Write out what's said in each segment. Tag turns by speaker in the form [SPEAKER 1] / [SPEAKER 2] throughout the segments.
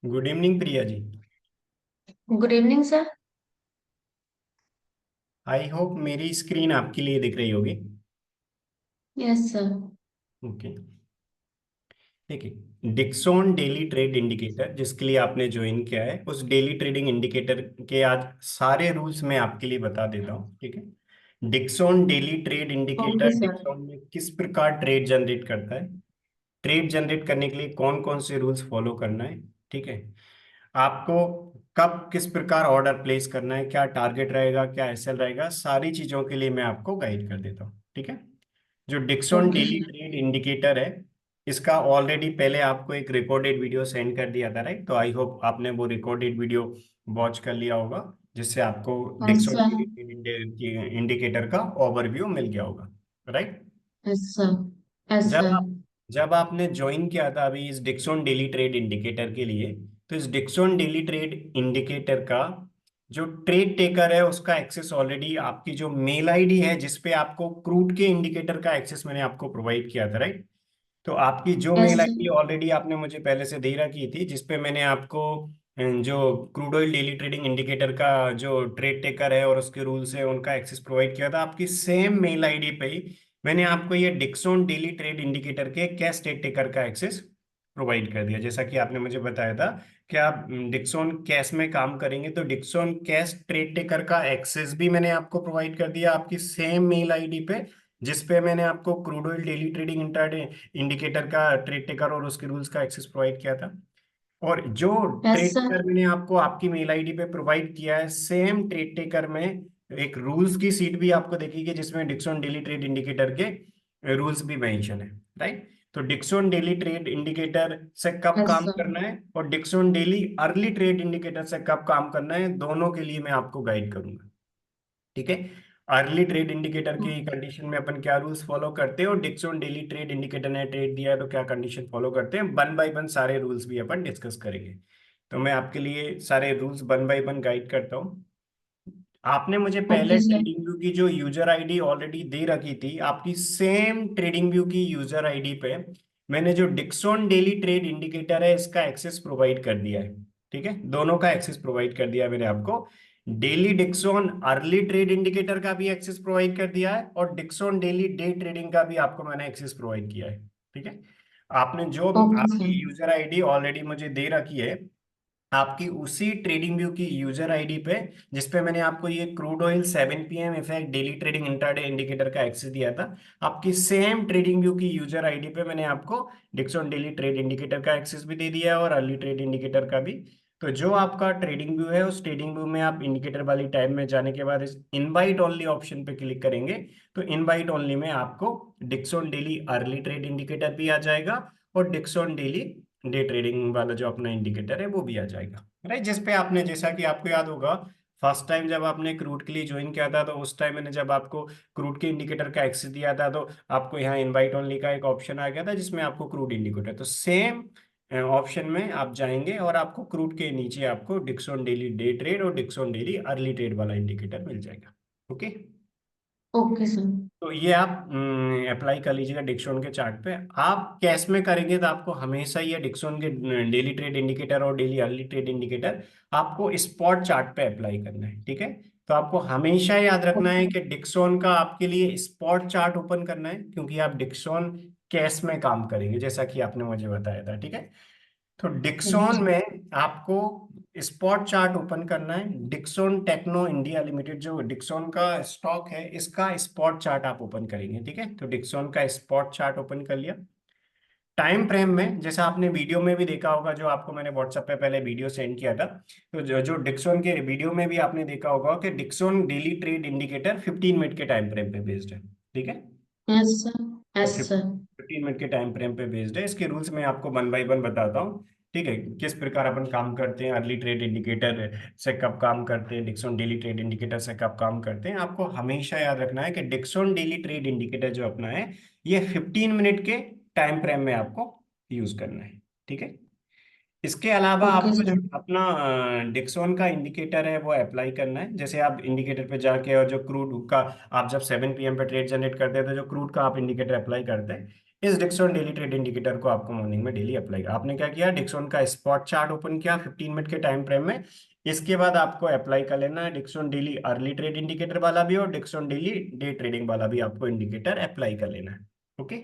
[SPEAKER 1] Good evening Priya ji.
[SPEAKER 2] Good evening sir.
[SPEAKER 1] I hope मेरी screen आपके लिए दिख रही होगी।
[SPEAKER 2] Yes sir.
[SPEAKER 1] ओके। देखिए, डिक्सॉन डेली ट्रेड इंडिकेटर जिसके लिए आपने ज्वाइन किया है, उस डेली ट्रेडिंग इंडिकेटर के आज सारे रूल्स मैं आपके लिए बता देता हूँ। ठीक है। Dixon daily trade
[SPEAKER 2] okay
[SPEAKER 1] indicator
[SPEAKER 2] sir.
[SPEAKER 1] Dixon में किस प्रकार ट्रेड जनरेट करता है, ट्रेड जनरेट करने के लिए कौन कौन से रूल्स फॉलो करना है। ठीक है। आपको कब किस प्रकार ऑर्डर प्लेस करना है, क्या टारगेट रहेगा, क्या एसएल रहेगा, सारी चीजों के लिए मैं आपको गाइड कर देता हूँ। ठीक है। जो Dixon
[SPEAKER 2] okay
[SPEAKER 1] daily
[SPEAKER 2] sir.
[SPEAKER 1] Trade indicator है, इसका ऑलरेडी पहले आपको एक रिकॉर्डेड वीडियो सेंड कर दिया था, राइट? तो आई होप आपने वो रिकॉर्डेड वीडियो वॉच कर लिया होगा, जिससे आपको
[SPEAKER 2] yes
[SPEAKER 1] Dixon
[SPEAKER 2] sir.
[SPEAKER 1] Daily trade indicator का ओवरव्यू मिल गया होगा, राइट?
[SPEAKER 2] Yes sir. यस
[SPEAKER 1] जब
[SPEAKER 2] सर।
[SPEAKER 1] आप जब आपने ज्वाइन किया था अभी इस डिक्सॉन डेली ट्रेड इंडिकेटर के लिए, तो इस डिक्सॉन डेली ट्रेड इंडिकेटर का जो ट्रेड टेकर है उसका एक्सेस ऑलरेडी आपकी जो मेल आईडी है, जिसपे आपको क्रूड के इंडिकेटर का एक्सेस मैंने आपको प्रोवाइड किया था, राइट? तो आपकी जो
[SPEAKER 2] yes
[SPEAKER 1] mail
[SPEAKER 2] sir.
[SPEAKER 1] ID already आपने मुझे पहले से दे रखी थी, जिसपे मैंने आपको जो crude oil daily trading indicator का जो ट्रेड टेकर है और उसके रूल्स है उनका एक्सेस प्रोवाइड किया था, आपकी सेम मेल आईडी पे ही मैंने आपको ये डिक्सॉन डेली ट्रेड इंडिकेटर के कैश ट्रेड टेकर का एक्सेस प्रोवाइड कर दिया। जैसा कि आपने मुझे बताया था कि आप डिक्सॉन कैश में काम करेंगे, तो डिक्सॉन कैश ट्रेड टेकर का एक्सेस भी मैंने आपको प्रोवाइड कर दिया आपकी सेम मेल आईडी पे, जिसपे मैंने आपको crude oil daily trading intraday indicator का ट्रेड टेकर और उसके रूल्स का एक्सेस प्रोवाइड किया था। और जो
[SPEAKER 2] यस
[SPEAKER 1] ट्रेड
[SPEAKER 2] सर।
[SPEAKER 1] टेकर मैंने आपको आपकी मेल आईडी पे प्रोवाइड किया है, सेम ट्रेड टेकर में एक रूल्स की सीट भी आपको देखेगी, जिसमें डिक्सॉन डेली ट्रेड इंडिकेटर के रूल्स भी मेंशन है, राइट? तो डिक्सॉन डेली ट्रेड इंडिकेटर से कब
[SPEAKER 2] यस
[SPEAKER 1] काम
[SPEAKER 2] सर।
[SPEAKER 1] करना है और Dixon daily early trade indicator से कब काम करना है, दोनों के लिए मैं आपको गाइड करूंगा। ठीक है। अर्ली ट्रेड इंडिकेटर की कंडीशन में अपन क्या रूल्स फॉलो करते हैं और डिक्सॉन डेली ट्रेड इंडिकेटर ने ट्रेड दिया है तो क्या कंडीशन फॉलो करते हैं, वन बाय वन सारे रूल्स भी अपन डिस्कस करेंगे। तो मैं आपके लिए सारे rules one by one guide करता हूँ। आपने मुझे पहले
[SPEAKER 2] ओके सर।
[SPEAKER 1] ट्रेडिंग व्यू की जो यूजर आईडी ऑलरेडी दे रखी थी, आपकी सेम ट्रेडिंग व्यू की यूजर आईडी पे मैंने जो डिक्सॉन डेली ट्रेड इंडिकेटर है इसका एक्सेस प्रोवाइड कर दिया है। ठीक है, दोनों का एक्सेस प्रोवाइड कर दिया है मैंने आपको। Daily Dixon early trade indicator का भी एक्सेस प्रोवाइड कर दिया है और डिक्सॉन डेली डे ट्रेडिंग का भी आपको मैंने एक्सेस प्रोवाइड किया है। ठीक है। आपने जो
[SPEAKER 2] ओके सर।
[SPEAKER 1] आपकी यूजर आईडी ऑलरेडी मुझे दे रखी है, आपकी उसी ट्रेडिंग व्यू की यूजर आईडी पे, जिसपे मैंने आपको ये crude oil 7 PM effect daily trading intraday indicator का एक्सेस दिया था, आपकी सेम ट्रेडिंग व्यू की यूजर आईडी पे मैंने आपको डिक्सॉन डेली ट्रेड इंडिकेटर का एक्सेस भी दे दिया है और अर्ली ट्रेड इंडिकेटर का भी। तो जो आपका ट्रेडिंग व्यू है, उस ट्रेडिंग व्यू में आप इंडिकेटर वाली टाइम में जाने के बाद इस इनवाइट ओनली ऑप्शन पे क्लिक करेंगे, तो इनवाइट ओनली में आपको Dixon daily early trade indicator भी आ जाएगा और डिक्सॉन डेली डे ट्रेडिंग वाला जो अपना इंडिकेटर है वो भी आ जाएगा, राइट? जिसपे आपने, जैसा कि आपको याद होगा, फर्स्ट टाइम जब आपने क्रूड के लिए ज्वाइन किया था, तो उस टाइम मैंने जब आपको क्रूड के इंडिकेटर का एक्सेस दिया था, तो आपको यहाँ इनवाइट ओनली का एक ऑप्शन आ गया था जिसमें आपको क्रूड इंडिकेटर, तो सेम ऑप्शन में आप जाएंगे और आपको क्रूड के नीचे आपको डिक्सॉन डेली डे ट्रेड और डिक्सॉन डेली अर्ली ट्रेड वाला इंडिकेटर मिल जाएगा। ओके।
[SPEAKER 2] Okay sir.
[SPEAKER 1] तो ये आप अप्लाई कर लीजिएगा डिक्सॉन के चार्ट पे। आप कैश में करेंगे तो आपको हमेशा ये डिक्सॉन के डेली ट्रेड इंडिकेटर और डेली अर्ली ट्रेड इंडिकेटर आपको स्पॉट चार्ट पे अप्लाई करना है। ठीक है। तो आपको हमेशा याद रखना है
[SPEAKER 2] ओके।
[SPEAKER 1] कि डिक्सॉन का आपके लिए स्पॉट चार्ट ओपन करना है, क्योंकि आप डिक्सॉन कैश में काम करेंगे जैसा कि आपने मुझे बताया था। ठीक है। तो डिक्सॉन
[SPEAKER 2] ओके।
[SPEAKER 1] में आपको स्पॉट चार्ट ओपन करना है। डिक्सॉन टेक्नो इंडिया लिमिटेड जो डिक्सॉन का स्टॉक है, इसका स्पॉट चार्ट आप ओपन करेंगे। ठीक है। तो डिक्सॉन का स्पॉट चार्ट ओपन कर लिया। टाइम फ्रेम में जैसा आपने वीडियो में भी देखा होगा, जो आपको मैंने व्हाट्सएप पे पहले वीडियो सेंड किया था, तो जो डिक्सॉन के वीडियो में भी आपने देखा होगा कि Dixon daily trade indicator 15 minute के टाइम फ्रेम पे बेस्ड है। ठीक है।
[SPEAKER 2] Yes sir.
[SPEAKER 1] तो
[SPEAKER 2] यस सर।
[SPEAKER 1] 15 मिनट के टाइम फ्रेम पे बेस्ड है। इसके रूल्स मैं आपको वन बाय वन बताता हूँ। ठीक है, किस प्रकार अपन काम करते हैं, अर्ली ट्रेड इंडिकेटर से कब काम करते हैं, डिक्सॉन डेली ट्रेड इंडिकेटर से कब काम करते हैं। आपको हमेशा याद रखना है कि डिक्सॉन डेली ट्रेड इंडिकेटर जो अपना है, ये 15 मिनट के टाइम फ्रेम में आपको यूज करना है। ठीक है। इसके अलावा
[SPEAKER 2] ओके
[SPEAKER 1] आपको जो
[SPEAKER 2] सर।
[SPEAKER 1] अपना डिक्सॉन का इंडिकेटर है वो अप्लाई करना है। जैसे आप इंडिकेटर पे जाके और जो क्रूड का आप जब 7 PM पे ट्रेड जनरेट करते हैं, तो जो क्रूड का आप इंडिकेटर अप्लाई करते हैं, इस डिक्सॉन डेली ट्रेड इंडिकेटर को आपको मॉर्निंग में डेली अप्लाई करना। आपने क्या किया, डिक्सॉन का स्पॉट चार्ट ओपन किया 15 मिनट के टाइम फ्रेम में। इसके बाद आपको अप्लाई कर लेना है Dixon daily early trade indicator वाला भी और डिक्सॉन डेली डे ट्रेडिंग वाला भी आपको इंडिकेटर अप्लाई कर लेना है। ओके।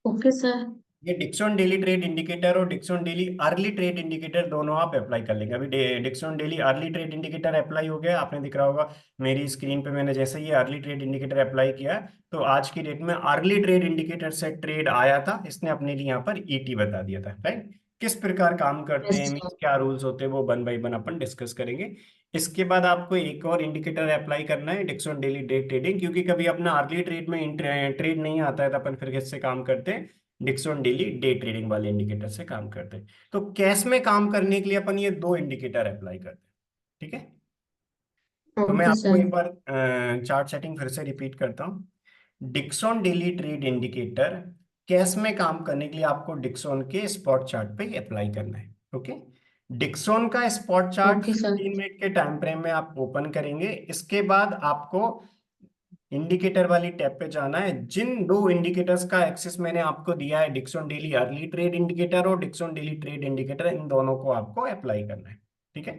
[SPEAKER 2] Okay sir.
[SPEAKER 1] ये डिक्सॉन डेली ट्रेड इंडिकेटर और Dixon daily early trade indicator दोनों आप अप्लाई कर लेंगे। अभी Dixon daily early trade indicator apply हो गया, आपने दिख रहा होगा मेरी स्क्रीन पे। मैंने जैसे ये अर्ली ट्रेड इंडिकेटर अप्लाई किया तो आज की डेट में अर्ली ट्रेड इंडिकेटर से ट्रेड आया था, इसने अपने लिए यहाँ पर ईटी बता दिया था, राइट। किस प्रकार काम करते
[SPEAKER 2] यस
[SPEAKER 1] हैं,
[SPEAKER 2] सर।
[SPEAKER 1] मीन्स क्या रूल्स होते हैं, वो 1 बाय 1 अपन डिस्कस करेंगे। इसके बाद आपको एक और इंडिकेटर अप्लाई करना है, डिक्सॉन डेली डे ट्रेडिंग, क्योंकि कभी अपना अर्ली ट्रेड में ट्रेड नहीं आता है तो अपन फिर किससे काम करते हैं, डिक्सॉन डेली डे ट्रेडिंग वाले इंडिकेटर से काम करते हैं। तो कैश में काम करने के लिए अपन ये दो इंडिकेटर अप्लाई करते हैं, ठीक है। तो मैं
[SPEAKER 2] ओके
[SPEAKER 1] आपको
[SPEAKER 2] सर।
[SPEAKER 1] एक बार चार्ट सेटिंग फिर से रिपीट करता हूँ। Dixon daily trade indicator cash में काम करने के लिए आपको डिक्सॉन के स्पॉट चार्ट पे अप्लाई करना है। ओके। डिक्सॉन का spot chart
[SPEAKER 2] okay sir.
[SPEAKER 1] 15 minute के टाइम फ्रेम में आप ओपन करेंगे। इसके बाद आपको इंडिकेटर वाली टैब पे जाना है। जिन दो इंडिकेटर्स का एक्सेस मैंने आपको दिया है, Dixon daily early trade indicator और डिक्सॉन डेली ट्रेड इंडिकेटर, इन दोनों को आपको अप्लाई करना है, ठीक है।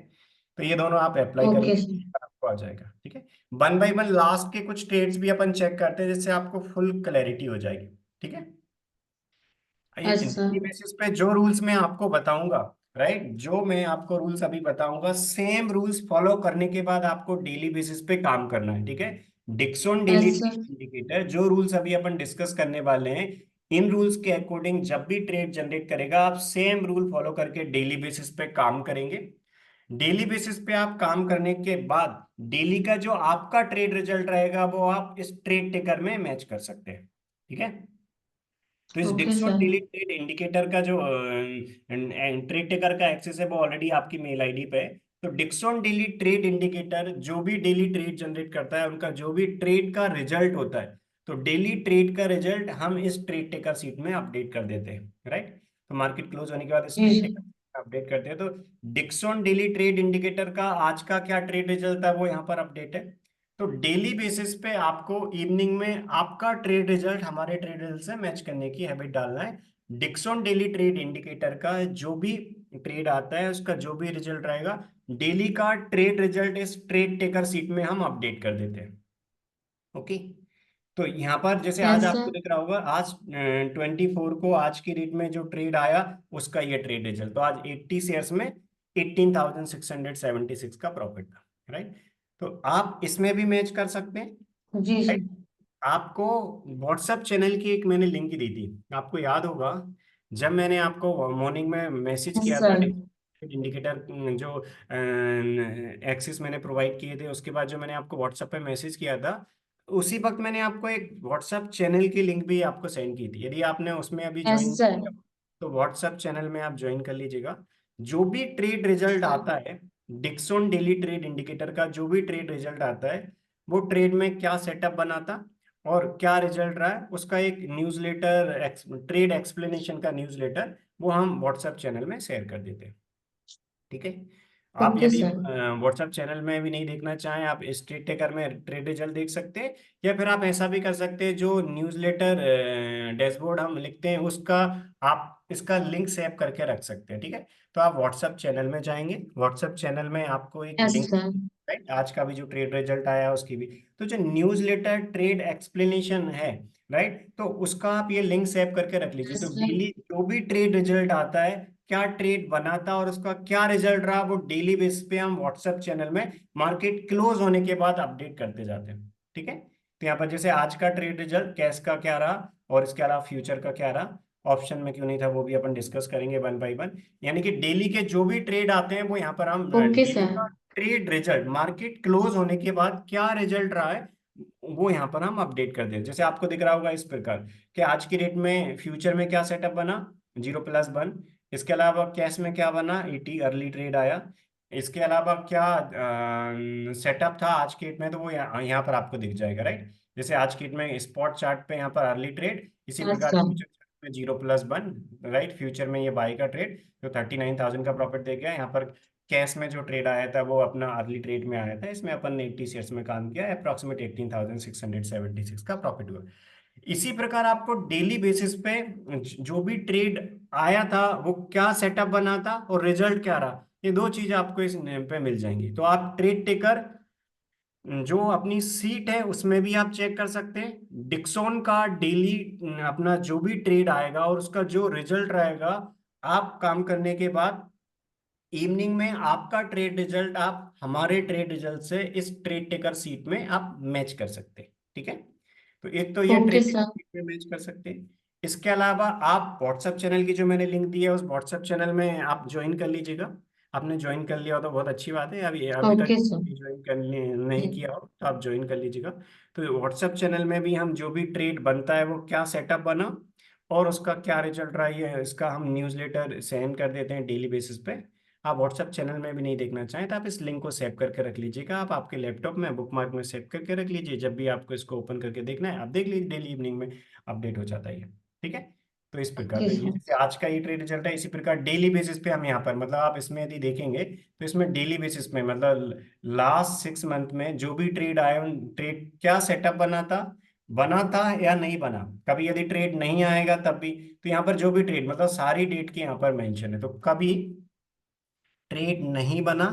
[SPEAKER 1] तो ये दोनों आप अप्लाई
[SPEAKER 2] ओके
[SPEAKER 1] करेंगे,
[SPEAKER 2] सर।
[SPEAKER 1] आपको आ जाएगा, ठीक है। 1 बाय 1 लास्ट के कुछ ट्रेड्स भी अपन चेक करते हैं, जिससे आपको फुल क्लैरिटी हो जाएगी, ठीक है। ये
[SPEAKER 2] यस सर।
[SPEAKER 1] डेली बेसिस पे जो रूल्स मैं आपको बताऊंगा, राइट, जो मैं आपको रूल्स अभी बताऊंगा, सेम रूल्स फॉलो करने के बाद आपको डेली बेसिस पे काम करना है, ठीक है। Dixon daily
[SPEAKER 2] yes sir.
[SPEAKER 1] Indicator जो रूल्स अभी अपन डिस्कस करने वाले हैं, इन रूल्स के अकॉर्डिंग जब भी ट्रेड जनरेट करेगा आप सेम रूल फॉलो करके डेली बेसिस पे काम करेंगे। डेली बेसिस पे आप काम करने के बाद डेली का जो आपका ट्रेड रिजल्ट रहेगा वो आप इस ट्रेड टेकर में मैच कर सकते हैं, ठीक है। तो इस
[SPEAKER 2] okay
[SPEAKER 1] Dixon
[SPEAKER 2] sir.
[SPEAKER 1] Daily trade indicator का जो ट्रेड टेकर का एक्सेस है वो ऑलरेडी आपकी मेल आईडी पे है। तो डिक्सॉन डेली ट्रेड इंडिकेटर जो भी डेली ट्रेड जनरेट करता है, उनका जो भी ट्रेड का रिजल्ट होता है, तो डेली ट्रेड का रिजल्ट हम इस ट्रेड टेकर सीट में अपडेट कर देते हैं, राइट। तो मार्केट क्लोज होने के बाद इस
[SPEAKER 2] जी
[SPEAKER 1] ट्रेड
[SPEAKER 2] सर।
[SPEAKER 1] टेकर अपडेट करते हैं। तो डिक्सॉन डेली ट्रेड इंडिकेटर का आज का क्या ट्रेड रिजल्ट था वो यहाँ पर अपडेट है। तो डेली बेसिस पे आपको इवनिंग में आपका ट्रेड रिजल्ट हमारे ट्रेड रिजल्ट से मैच करने की हैबिट डालना है। डिक्सॉन डेली ट्रेड इंडिकेटर का जो भी ट्रेड आता है, उसका जो भी रिजल्ट रहेगा, डेली का ट्रेड रिजल्ट इस ट्रेड टेकर सीट में हम अपडेट कर देते हैं। ओके। तो यहाँ पर जैसे आज
[SPEAKER 2] यस
[SPEAKER 1] आपको
[SPEAKER 2] सर।
[SPEAKER 1] दिख रहा होगा, आज 24 को आज की डेट में जो ट्रेड आया उसका ये ट्रेड रिजल्ट, तो आज 80 शेयर्स में 18,676 का प्रॉफिट था, राइट। तो आप इसमें भी मैच कर सकते हैं,
[SPEAKER 2] जी सर।
[SPEAKER 1] राइट। आपको व्हाट्सएप चैनल की एक मैंने लिंक दी थी, आपको याद होगा, जब मैंने आपको मॉर्निंग में मैसेज
[SPEAKER 2] यस
[SPEAKER 1] किया था
[SPEAKER 2] सर।
[SPEAKER 1] इंडिकेटर जो एक्सेस मैंने प्रोवाइड किए थे, उसके बाद जो मैंने आपको व्हाट्सएप पे मैसेज किया था, उसी वक्त मैंने आपको एक व्हाट्सएप चैनल की लिंक भी आपको सेंड की थी। यदि आपने उसमें अभी
[SPEAKER 2] यस
[SPEAKER 1] ज्वाइन
[SPEAKER 2] सर।
[SPEAKER 1] किया तो व्हाट्सएप चैनल में आप ज्वाइन कर लीजिएगा। जो भी ट्रेड रिजल्ट
[SPEAKER 2] सर।
[SPEAKER 1] आता है, डिक्सॉन डेली ट्रेड इंडिकेटर का जो भी ट्रेड रिजल्ट आता है, वो ट्रेड में क्या सेटअप बनाता और क्या रिजल्ट रहा है, उसका एक न्यूज़लेटर, ट्रेड एक्सप्लेनेशन का न्यूज़लेटर, वो हम व्हाट्सएप चैनल में शेयर कर देते हैं, ठीक है। आप
[SPEAKER 2] ओके
[SPEAKER 1] यदि
[SPEAKER 2] सर।
[SPEAKER 1] व्हाट्सएप चैनल में भी नहीं देखना चाहें, आप इस ट्रेड टेकर में ट्रेड रिजल्ट देख सकते हैं, या फिर आप ऐसा भी कर सकते हैं, जो न्यूज़लेटर डैशबोर्ड हम लिखते हैं उसका आप इसका लिंक सेव करके रख सकते हैं, ठीक है। तो आप व्हाट्सएप चैनल में जाएंगे, व्हाट्सएप चैनल में आपको एक
[SPEAKER 2] यस
[SPEAKER 1] लिंक,
[SPEAKER 2] सर।
[SPEAKER 1] राइट, आज का भी जो ट्रेड रिजल्ट आया उसकी भी, तो जो न्यूज़लेटर ट्रेड एक्सप्लेनेशन है, राइट, तो उसका आप ये लिंक सेव करके रख लीजिए।
[SPEAKER 2] यस
[SPEAKER 1] तो
[SPEAKER 2] सर।
[SPEAKER 1] डेली जो भी ट्रेड रिजल्ट आता है, क्या ट्रेड बना था और उसका क्या रिजल्ट रहा, वो डेली बेसिस पे हम व्हाट्सएप चैनल में मार्केट क्लोज होने के बाद अपडेट करते जाते हैं, ठीक है। तो यहाँ पर जैसे आज का ट्रेड रिजल्ट कैश का क्या रहा और इसके अलावा फ्यूचर का क्या रहा, ऑप्शन में क्यों नहीं था, वो भी अपन डिस्कस करेंगे 1 बाय 1। यानी कि डेली के जो भी ट्रेड आते हैं वो यहाँ पर हम
[SPEAKER 2] ओके
[SPEAKER 1] डेली
[SPEAKER 2] सर।
[SPEAKER 1] का ट्रेड रिजल्ट मार्केट क्लोज होने के बाद क्या रिजल्ट रहा है वो यहाँ पर हम अपडेट कर दें। जैसे आपको दिख रहा होगा इस प्रकार कि आज की डेट में फ्यूचर में क्या सेटअप बना, 0+1। इसके अलावा कैश में क्या बना, 80 अर्ली ट्रेड आया। इसके अलावा क्या सेटअप था आज की डेट में, तो वो यहाँ पर आपको दिख जाएगा, राइट। जैसे आज की डेट में स्पॉट चार्ट पे यहाँ पर अर्ली ट्रेड, इसी
[SPEAKER 2] यस
[SPEAKER 1] प्रकार
[SPEAKER 2] सर।
[SPEAKER 1] फ्यूचर में 0+1, राइट। फ्यूचर में ये बाई का ट्रेड जो 39,000 का प्रॉफिट दे गया। यहाँ पर कैश में जो ट्रेड आया था वो अपना अर्ली ट्रेड में आया था, इसमें अपन ने 80 शेयर्स में काम किया, अप्रॉक्सीमेट 18,676 का प्रॉफिट हुआ। इसी प्रकार आपको डेली बेसिस पे जो भी ट्रेड आया था वो क्या सेटअप बना था और रिजल्ट क्या रहा, ये दो चीज आपको इस नेम पे मिल जाएंगी। तो आप ट्रेड टेकर जो अपनी सीट है उसमें भी आप चेक कर सकते हैं डिक्सॉन का डेली अपना जो भी ट्रेड आएगा और उसका जो रिजल्ट रहेगा, आप काम करने के बाद इवनिंग में आपका ट्रेड रिजल्ट आप हमारे ट्रेड रिजल्ट से इस ट्रेड टेकर सीट में आप मैच कर सकते हैं। ठीक है, तो एक तो ये
[SPEAKER 2] okay
[SPEAKER 1] trade taker
[SPEAKER 2] sir.
[SPEAKER 1] Seat में मैच कर सकते हैं। इसके अलावा आप व्हाट्सएप चैनल की जो मैंने लिंक दी है उस व्हाट्सएप चैनल में आप ज्वाइन कर लीजिएगा। आपने ज्वाइन कर लिया हो तो बहुत अच्छी बात है, अभी अभी तक
[SPEAKER 2] ओके सर।
[SPEAKER 1] ज्वाइन कर नहीं किया हो तो आप ज्वाइन कर लीजिएगा। तो व्हाट्सएप चैनल में भी हम जो भी ट्रेड बनता है वो क्या सेटअप बना और उसका क्या रिजल्ट रहा है इसका हम न्यूज़लेटर सेंड कर देते हैं डेली बेसिस पे। आप व्हाट्सएप चैनल में भी नहीं देखना चाहें तो आप इस लिंक को सेव करके रख लीजिएगा, आप आपके लैपटॉप में बुकमार्क में सेव करके रख लीजिए, जब भी आपको इसको ओपन करके देखना है आप देख लीजिए, डेली इवनिंग में अपडेट हो जाता है ये। ठीक है, तो इस प्रकार
[SPEAKER 2] ओके
[SPEAKER 1] तो ये
[SPEAKER 2] सर।
[SPEAKER 1] जैसे आज का ये ट्रेड रिजल्ट है, इसी प्रकार डेली बेसिस पे हम यहाँ पर मतलब आप इसमें यदि देखेंगे तो इसमें डेली बेसिस में मतलब लास्ट 6 मंथ में जो भी ट्रेड आए उन ट्रेड क्या सेटअप बना था या नहीं बना, कभी यदि ट्रेड नहीं आएगा तब भी, तो यहाँ पर जो भी ट्रेड मतलब सारी डेट की यहाँ पर मेंशन है, तो कभी ट्रेड नहीं बना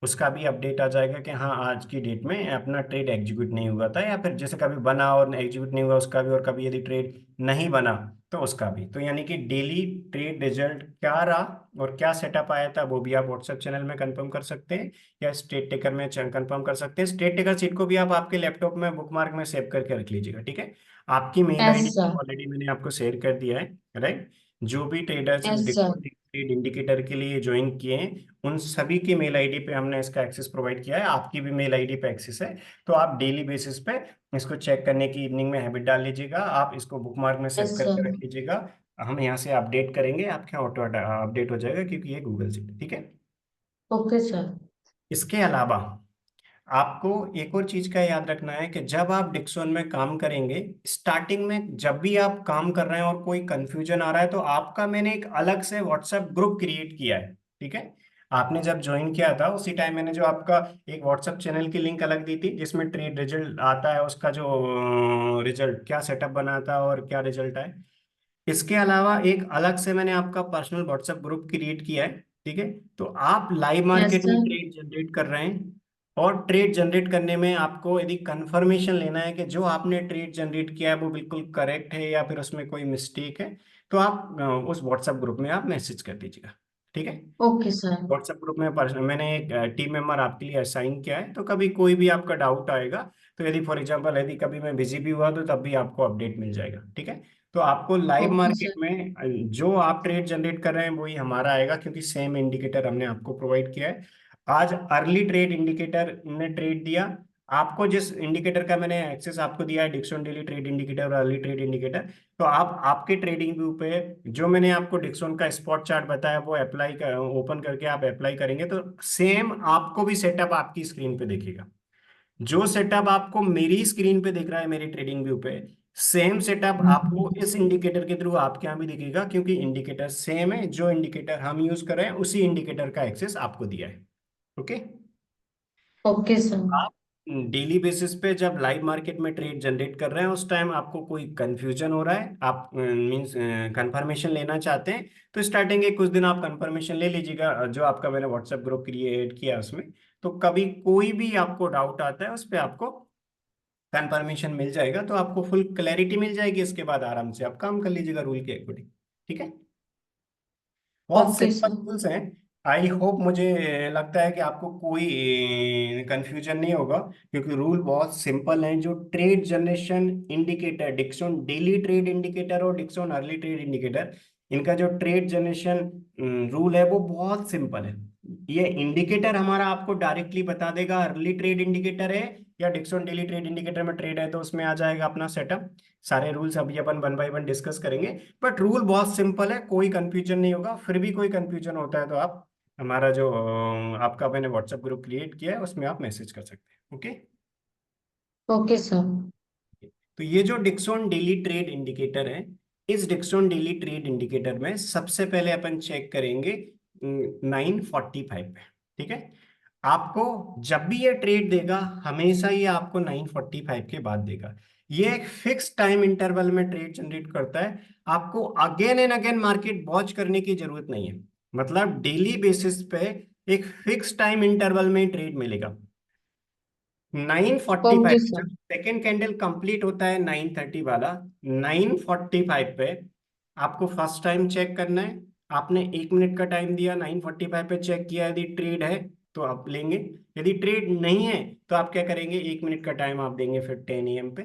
[SPEAKER 1] उसका भी अपडेट आ जाएगा कि हाँ आज की डेट में अपना ट्रेड एग्जीक्यूट नहीं हुआ था, या फिर जैसे कभी बना और एग्जीक्यूट नहीं हुआ उसका भी, और कभी यदि ट्रेड नहीं बना तो उसका भी। तो यानी कि डेली ट्रेड रिजल्ट क्या रहा और क्या सेटअप आया था वो भी आप व्हाट्सएप चैनल में कंफर्म कर सकते हैं या स्टेट टेकर में कंफर्म कर सकते हैं। स्टेट टेकर सीट को भी आप आपके लैपटॉप में बुकमार्क में सेव करके रख लीजिएगा। ठीक है, आपकी mail
[SPEAKER 2] yes
[SPEAKER 1] ID
[SPEAKER 2] sir.
[SPEAKER 1] Already मैंने आपको शेयर कर दिया है, राइट। जो भी ट्रेडर्स इस
[SPEAKER 2] यस सर।
[SPEAKER 1] ट्रेड इंडिकेटर के लिए ज्वाइन किए हैं उन सभी की मेल आईडी पे हमने इसका एक्सेस प्रोवाइड किया है, आपकी भी मेल आईडी पे एक्सेस है। तो आप डेली बेसिस पे इसको चेक करने की इवनिंग में हैबिट डाल लीजिएगा, आप इसको बुकमार्क में सेव
[SPEAKER 2] यस
[SPEAKER 1] करके
[SPEAKER 2] सर।
[SPEAKER 1] रख लीजिएगा। हम यहाँ से अपडेट करेंगे, आपके ऑटो अपडेट हो जाएगा क्योंकि ये गूगल सीट है। ठीक है,
[SPEAKER 2] ओके सर।
[SPEAKER 1] इसके अलावा आपको एक और चीज का याद रखना है कि जब आप डिक्सॉन में काम करेंगे, स्टार्टिंग में जब भी आप काम कर रहे हैं और कोई कंफ्यूजन आ रहा है तो आपका मैंने एक अलग से व्हाट्सएप ग्रुप क्रिएट किया है। ठीक है, आपने जब ज्वाइन किया था उसी टाइम मैंने जो आपका एक व्हाट्सएप चैनल की लिंक अलग दी थी जिसमें ट्रेड रिजल्ट आता है, उसका जो रिजल्ट क्या सेटअप बना था और क्या रिजल्ट आए। इसके अलावा एक अलग से मैंने आपका पर्सनल व्हाट्सएप ग्रुप क्रिएट किया है। ठीक है, तो आप लाइव
[SPEAKER 2] यस
[SPEAKER 1] मार्केट में
[SPEAKER 2] सर।
[SPEAKER 1] ट्रेड जनरेट कर रहे हैं और ट्रेड जनरेट करने में आपको यदि कंफर्मेशन लेना है कि जो आपने ट्रेड जनरेट किया है वो बिल्कुल करेक्ट है या फिर उसमें कोई मिस्टेक है, तो आप उस व्हाट्सएप ग्रुप में आप मैसेज कर दीजिएगा। ठीक है,
[SPEAKER 2] ओके सर।
[SPEAKER 1] व्हाट्सएप ग्रुप में मैंने एक टीम मेंबर आपके लिए असाइन किया है, तो कभी कोई भी आपका डाउट आएगा तो यदि फॉर एग्जांपल यदि कभी मैं बिजी भी हुआ तो तब भी आपको अपडेट मिल जाएगा। ठीक है, तो आपको लाइव
[SPEAKER 2] ओके
[SPEAKER 1] मार्केट
[SPEAKER 2] सर।
[SPEAKER 1] में जो आप ट्रेड जनरेट कर रहे हैं वही हमारा आएगा क्योंकि सेम इंडिकेटर हमने आपको प्रोवाइड किया है। आज अर्ली ट्रेड इंडिकेटर ने ट्रेड दिया, आपको जिस इंडिकेटर का मैंने एक्सेस आपको दिया है डिक्सन डेली ट्रेड इंडिकेटर और अर्ली ट्रेड इंडिकेटर, तो आप आपके ट्रेडिंग व्यू पे जो मैंने आपको डिक्सन का स्पॉट चार्ट बताया वो अप्लाई कर ओपन करके आप अप्लाई करेंगे तो सेम आपको भी सेटअप आपकी स्क्रीन पे दिखेगा। जो सेटअप आपको मेरी स्क्रीन पे दिख रहा है मेरी ट्रेडिंग व्यू पे, सेम सेटअप आपको इस इंडिकेटर के थ्रू आपके यहाँ भी दिखेगा क्योंकि इंडिकेटर सेम है, जो इंडिकेटर हम यूज कर रहे हैं उसी इंडिकेटर का एक्सेस आपको दिया है। Okay,
[SPEAKER 2] okay sir.
[SPEAKER 1] आप डेली बेसिस पे जब लाइव मार्केट में ट्रेड जनरेट कर रहे हैं उस टाइम आपको कोई कंफ्यूजन हो रहा है, आप मींस कंफर्मेशन लेना चाहते हैं, तो स्टार्टिंग के कुछ दिन आप कंफर्मेशन ले लीजिएगा जो आपका मैंने व्हाट्सएप ग्रुप क्रिएट किया उसमें। तो कभी कोई भी आपको डाउट आता है उस पर आपको कंफर्मेशन मिल जाएगा, तो आपको फुल क्लैरिटी मिल जाएगी, इसके बाद आराम से आप काम कर लीजिएगा रूल के अकॉर्डिंग। ठीक है, बहुत
[SPEAKER 2] ओके
[SPEAKER 1] सिंपल
[SPEAKER 2] सर।
[SPEAKER 1] रूल्स हैं। आई होप, मुझे लगता है कि आपको कोई कंफ्यूजन नहीं होगा क्योंकि रूल बहुत सिंपल हैं। जो trade generation indicator Dixon daily trade indicator और डिक्सन अर्ली ट्रेड इंडिकेटर, इनका जो ट्रेड जनरेशन रूल है वो बहुत सिंपल है। ये इंडिकेटर हमारा आपको डायरेक्टली बता देगा अर्ली ट्रेड इंडिकेटर है या डिक्सन डेली ट्रेड इंडिकेटर में ट्रेड है, तो उसमें आ जाएगा अपना सेटअप। सारे रूल्स अभी अपन वन बाय वन डिस्कस करेंगे, बट रूल बहुत सिंपल है, कोई कंफ्यूजन नहीं होगा। फिर भी कोई कंफ्यूजन होता है तो आप हमारा जो आपका मैंने व्हाट्सएप ग्रुप क्रिएट किया है उसमें आप मैसेज कर सकते हैं। Okay,
[SPEAKER 2] okay sir.
[SPEAKER 1] तो ये जो डिक्सन डेली ट्रेड इंडिकेटर है, इस डिक्सन डेली ट्रेड इंडिकेटर में सबसे पहले अपन चेक करेंगे 9:45 पे। ठीक है, आपको जब भी ये ट्रेड देगा हमेशा ये आपको 9:45 के बाद देगा। ये एक फिक्स टाइम इंटरवल में ट्रेड जनरेट करता है। आपको again and again market watch करने की जरूरत नहीं है। मतलब डेली बेसिस पे एक फिक्स टाइम इंटरवल में ट्रेड मिलेगा। 9:45
[SPEAKER 2] ओके
[SPEAKER 1] जब
[SPEAKER 2] सर।
[SPEAKER 1] सेकेंड कैंडल कंप्लीट होता है 9:30 वाला, 9:45 पे आपको फर्स्ट टाइम चेक करना है। आपने 1 मिनट का टाइम दिया, 9:45 पे चेक किया, यदि ट्रेड है तो आप लेंगे, यदि ट्रेड नहीं है तो आप क्या करेंगे, 1 मिनट का टाइम आप देंगे फिर 10 AM पे।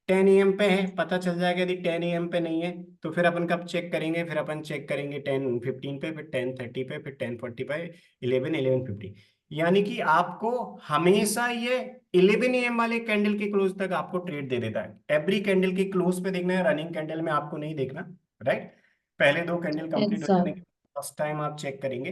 [SPEAKER 1] 10 AM पे है, पता चल जाएगा। यदि 10 AM पे नहीं है तो फिर अपन कब चेक करेंगे, फिर अपन चेक करेंगे 10:15 पे, फिर 10:30 पे, फिर 10:45, 11:50। यानी कि आपको हमेशा ये 11 AM वाले कैंडल के क्लोज तक आपको ट्रेड दे देता है। एवरी कैंडल के क्लोज पे देखना है, रनिंग कैंडल में आपको नहीं देखना। राइट, पहले दो कैंडल कंप्लीट
[SPEAKER 2] यस
[SPEAKER 1] हो
[SPEAKER 2] सर।
[SPEAKER 1] जाने के फर्स्ट टाइम आप चेक करेंगे।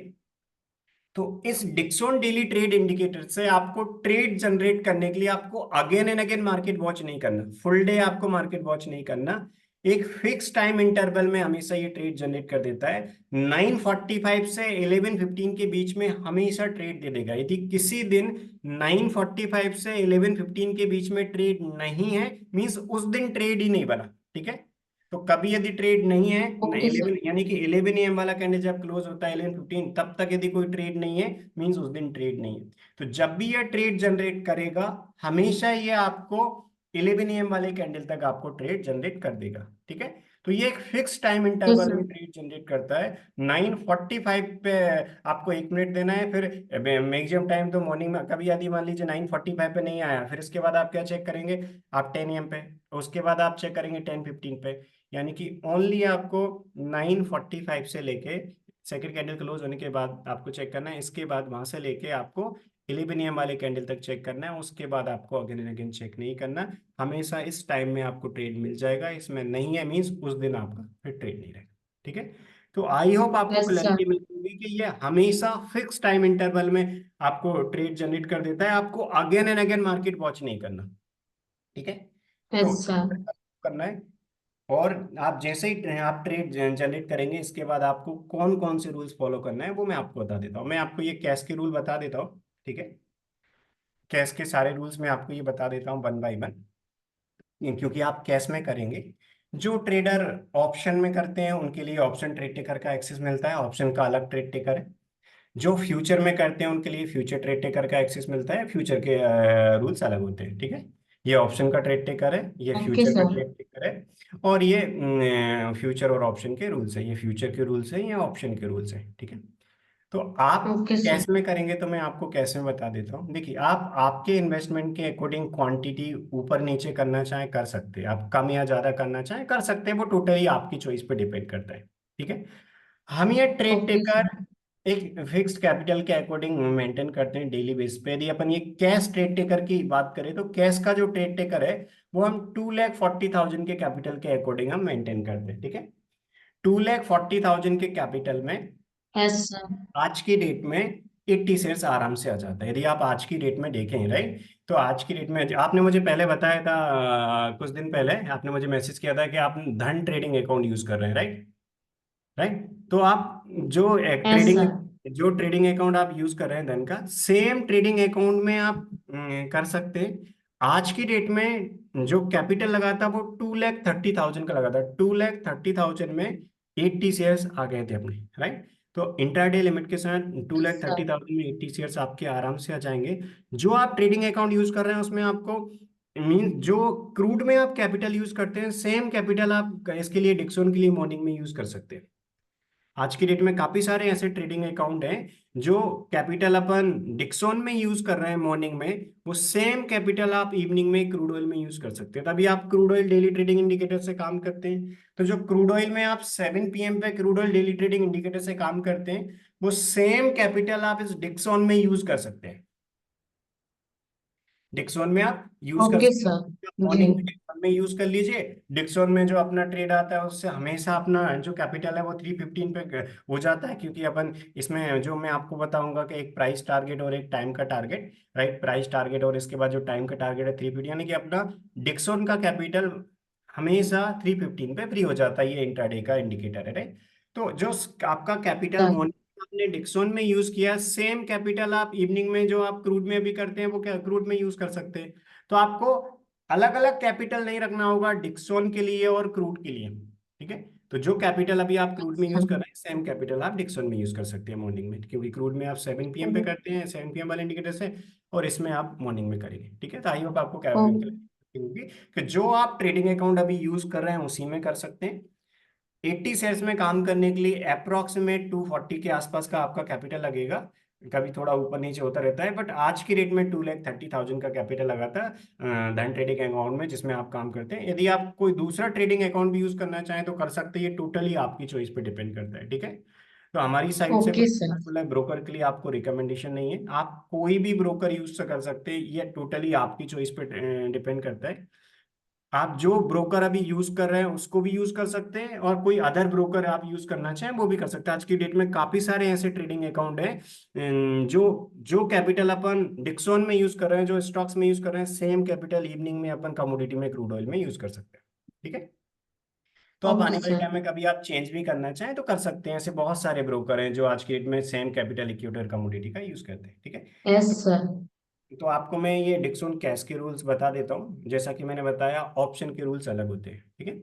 [SPEAKER 1] तो इस डिक्सॉन डेली ट्रेड इंडिकेटर से आपको ट्रेड जनरेट करने के लिए आपको again and again market watch नहीं करना, फुल डे आपको मार्केट वॉच नहीं करना। एक फिक्स टाइम इंटरवल में हमेशा ये ट्रेड जनरेट कर देता है। 9:45 से 11:15 के बीच में हमेशा ट्रेड दे देगा। यदि किसी दिन 9:45 से 11:15 के बीच में ट्रेड नहीं है, मींस उस दिन ट्रेड ही नहीं बना। ठीक है, तो कभी यदि ट्रेड नहीं है,
[SPEAKER 2] ओके सर।
[SPEAKER 1] 11 यानी कि 11 AM वाला कैंडल जब क्लोज होता है 11:15, तब तक यदि कोई ट्रेड नहीं है, मींस उस दिन ट्रेड नहीं है। तो जब भी ये ट्रेड जनरेट करेगा, हमेशा ये आपको 11 AM वाले कैंडल तक आपको ट्रेड जनरेट कर देगा। ठीक है, तो ये एक fix time
[SPEAKER 2] yes
[SPEAKER 1] interval
[SPEAKER 2] sir.
[SPEAKER 1] में ट्रेड जनरेट करता है। 9:45 पे आपको 1 मिनट देना है, फिर मैक्सिमम टाइम तो मॉर्निंग में, कभी यदि मान लीजिए 9:45 पे नहीं आया, फिर इसके बाद आप क्या चेक करेंगे, आप 10 AM पे, उसके बाद आप चेक करेंगे 10:15 पे। यानी कि ओनली आपको 9:45 से लेके सेकंड कैंडल क्लोज होने के बाद आपको चेक करना है। इसके बाद वहां से लेके आपको 11 AM वाले कैंडल तक चेक करना है। उसके बाद आपको अगेन एंड अगेन चेक नहीं करना। हमेशा इस टाइम में आपको ट्रेड मिल जाएगा, इसमें नहीं है मीन्स उस दिन आपका फिर ट्रेड नहीं रहेगा। ठीक है, तो आई होप आपको
[SPEAKER 2] यस सर।
[SPEAKER 1] क्लैरिटी मिल होगी कि ये हमेशा फिक्स टाइम इंटरवल में आपको ट्रेड जनरेट कर देता है। आपको again and again market watch नहीं करना। ठीक है, तो
[SPEAKER 2] यस सर।
[SPEAKER 1] करना है। और आप जैसे ही आप ट्रेड जनरेट करेंगे, इसके बाद आपको कौन कौन से रूल्स फॉलो करना है वो मैं आपको बता देता हूँ। मैं आपको ये कैश के रूल बता देता हूँ। ठीक है, कैश के सारे रूल्स मैं आपको ये बता देता हूँ वन बाय वन, क्योंकि आप कैश में करेंगे। जो ट्रेडर ऑप्शन में करते हैं उनके लिए ऑप्शन ट्रेड टेकर का एक्सेस मिलता है, ऑप्शन का अलग ट्रेड टेकर है। जो फ्यूचर में करते हैं उनके लिए फ्यूचर ट्रेड टेकर का एक्सेस मिलता है, फ्यूचर के रूल्स अलग होते हैं। ठीक है, ये ऑप्शन का ट्रेड टेकर है, ये
[SPEAKER 2] ओके
[SPEAKER 1] फ्यूचर का
[SPEAKER 2] सर।
[SPEAKER 1] ट्रेड टेकर है। और ये फ्यूचर और ऑप्शन के रूल्स है, ये फ्यूचर के रूल्स है, ये ऑप्शन के रूल्स है। ठीक है, तो आप
[SPEAKER 2] ओके सर।
[SPEAKER 1] कैश में करेंगे तो मैं आपको कैश में बता देता हूँ। देखिए, आप आपके इन्वेस्टमेंट के अकॉर्डिंग क्वांटिटी ऊपर नीचे करना चाहें कर सकते हैं, आप कम या ज्यादा करना चाहें कर सकते हैं, वो टोटली आपकी चॉइस पे डिपेंड करता है। ठीक है, हम ये ट्रेड
[SPEAKER 2] ओके
[SPEAKER 1] टेकर
[SPEAKER 2] सर।
[SPEAKER 1] एक फिक्स्ड कैपिटल के अकॉर्डिंग मेंटेन करते हैं डेली बेस पे। यदि अपन ये कैश ट्रेड टेकर की बात करें तो कैश का जो ट्रेड टेकर है वो हम 2,40,000 के कैपिटल के अकॉर्डिंग हम मेंटेन करते हैं। ठीक है, 2,40,000 के कैपिटल में
[SPEAKER 2] यस सर।
[SPEAKER 1] आज की डेट में 80 शेयर्स आराम से आ जाता है। यदि आप आज की डेट में देखें, राइट, तो आज की डेट में आपने मुझे पहले बताया था, कुछ दिन पहले आपने मुझे मैसेज किया था कि आप धन ट्रेडिंग अकाउंट यूज कर रहे हैं, राइट। राइट, तो आप जो
[SPEAKER 2] यस
[SPEAKER 1] ट्रेडिंग
[SPEAKER 2] सर।
[SPEAKER 1] जो ट्रेडिंग अकाउंट आप यूज कर रहे हैं धन का, सेम ट्रेडिंग अकाउंट में आप कर सकते हैं। आज की डेट में जो कैपिटल लगा था वो 2,30,000 का लगा था। 2,30,000 में 80 शेयर्स आ गए थे अपने, राइट। तो इंट्राडे लिमिट के साथ two
[SPEAKER 2] yes
[SPEAKER 1] lakh
[SPEAKER 2] sir.
[SPEAKER 1] Thirty thousand में 80 शेयर्स आपके आराम से आ जाएंगे। जो आप ट्रेडिंग अकाउंट यूज कर रहे हैं उसमें आपको मीन जो क्रूड में आप कैपिटल यूज करते हैं, सेम कैपिटल आप इसके लिए डिक्सोन के लिए मॉर्निंग में यूज कर सकते हैं। आज की डेट में काफी सारे ऐसे ट्रेडिंग अकाउंट हैं जो कैपिटल अपन डिक्सॉन में यूज कर रहे हैं मॉर्निंग में, वो सेम कैपिटल आप इवनिंग में क्रूड ऑयल में यूज कर सकते हैं। तभी आप crude oil daily trading indicator से काम करते हैं। तो जो क्रूड ऑयल में आप 7 PM पे crude oil daily trading indicator से काम करते हैं, वो सेम कैपिटल आप इस डिक्सॉन में यूज कर सकते हैं। डिक्सॉन में आप यूज कर
[SPEAKER 2] ओके
[SPEAKER 1] सकते
[SPEAKER 2] सर।
[SPEAKER 1] हैं,
[SPEAKER 2] जी।
[SPEAKER 1] मॉर्निंग में डिक्सॉन में यूज कर लीजिए। डिक्सॉन में जो अपना ट्रेड आता है उससे हमेशा अपना जो कैपिटल है वो 315 पे हो जाता है, क्योंकि अपन इसमें जो मैं आपको बताऊंगा कि एक प्राइस टारगेट और एक टाइम का टारगेट, राइट, प्राइस टारगेट और इसके बाद जो टाइम का टारगेट है 350, यानी कि अपना डिक्सॉन का कैपिटल हमेशा 315 पे फ्री हो जाता है। ये इंट्राडे का इंडिकेटर है, राइट। तो जो आपका कैपिटल
[SPEAKER 2] सर।
[SPEAKER 1] आपने डिक्सॉन में यूज किया, सेम कैपिटल आप इवनिंग में जो आप क्रूड में भी करते हैं वो क्या क्रूड में यूज कर सकते हैं। तो आपको अलग अलग कैपिटल नहीं रखना होगा डिक्सॉन के लिए और क्रूड के लिए। ठीक है, तो जो कैपिटल अभी आप क्रूड में यूज कर रहे हैं सेम कैपिटल आप डिक्सॉन में यूज कर सकते हैं मॉर्निंग में, क्योंकि क्रूड में आप 7 PM पे करते हैं, 7 PM वाले इंडिकेटर से, और इसमें आप मॉर्निंग में करेंगे। ठीक है, तो आई होप आपको क्या होगी कि जो आप ट्रेडिंग अकाउंट अभी यूज कर रहे हैं उसी में कर सकते हैं। 80 शेयर्स में काम करने के लिए अप्रोक्सीमेट 240 के आसपास का आपका कैपिटल लगेगा। कभी थोड़ा ऊपर नीचे होता रहता है, बट आज की रेट में 2,30,000 का कैपिटल लगा था धन ट्रेडिंग अकाउंट में जिसमें आप काम करते हैं। यदि आप कोई दूसरा ट्रेडिंग अकाउंट भी यूज करना चाहें तो कर सकते हैं, ये टोटली आपकी चॉइस पे डिपेंड करता है। ठीक है, तो हमारी साइड से
[SPEAKER 2] ओके सर।
[SPEAKER 1] कोई ब्रोकर के लिए आपको रिकमेंडेशन नहीं है, आप कोई भी ब्रोकर यूज कर सकते हैं, ये टोटली आपकी चॉइस पे डिपेंड करता है। आप जो ब्रोकर अभी यूज कर रहे हैं उसको भी यूज कर सकते हैं, और कोई अदर ब्रोकर आप यूज करना चाहें वो भी कर सकते हैं। आज की डेट में काफी सारे ऐसे ट्रेडिंग अकाउंट हैं जो जो कैपिटल अपन डिक्सॉन में यूज कर रहे हैं, जो स्टॉक्स में यूज कर रहे हैं, सेम कैपिटल इवनिंग में अपन कमोडिटी में क्रूड ऑयल में यूज कर सकते हैं। ठीक है, तो आप आने
[SPEAKER 2] ओके
[SPEAKER 1] वाले
[SPEAKER 2] सर।
[SPEAKER 1] टाइम में कभी आप चेंज भी करना चाहें तो कर सकते हैं। ऐसे बहुत सारे ब्रोकर हैं जो आज की डेट में सेम कैपिटल इक्विटी और कमोडिटी का यूज करते हैं। ठीक है,
[SPEAKER 2] यस सर।
[SPEAKER 1] तो आपको मैं ये डिक्सन कैश के रूल्स बता देता हूँ। जैसा कि मैंने बताया, ऑप्शन के रूल्स अलग होते हैं। ठीक है,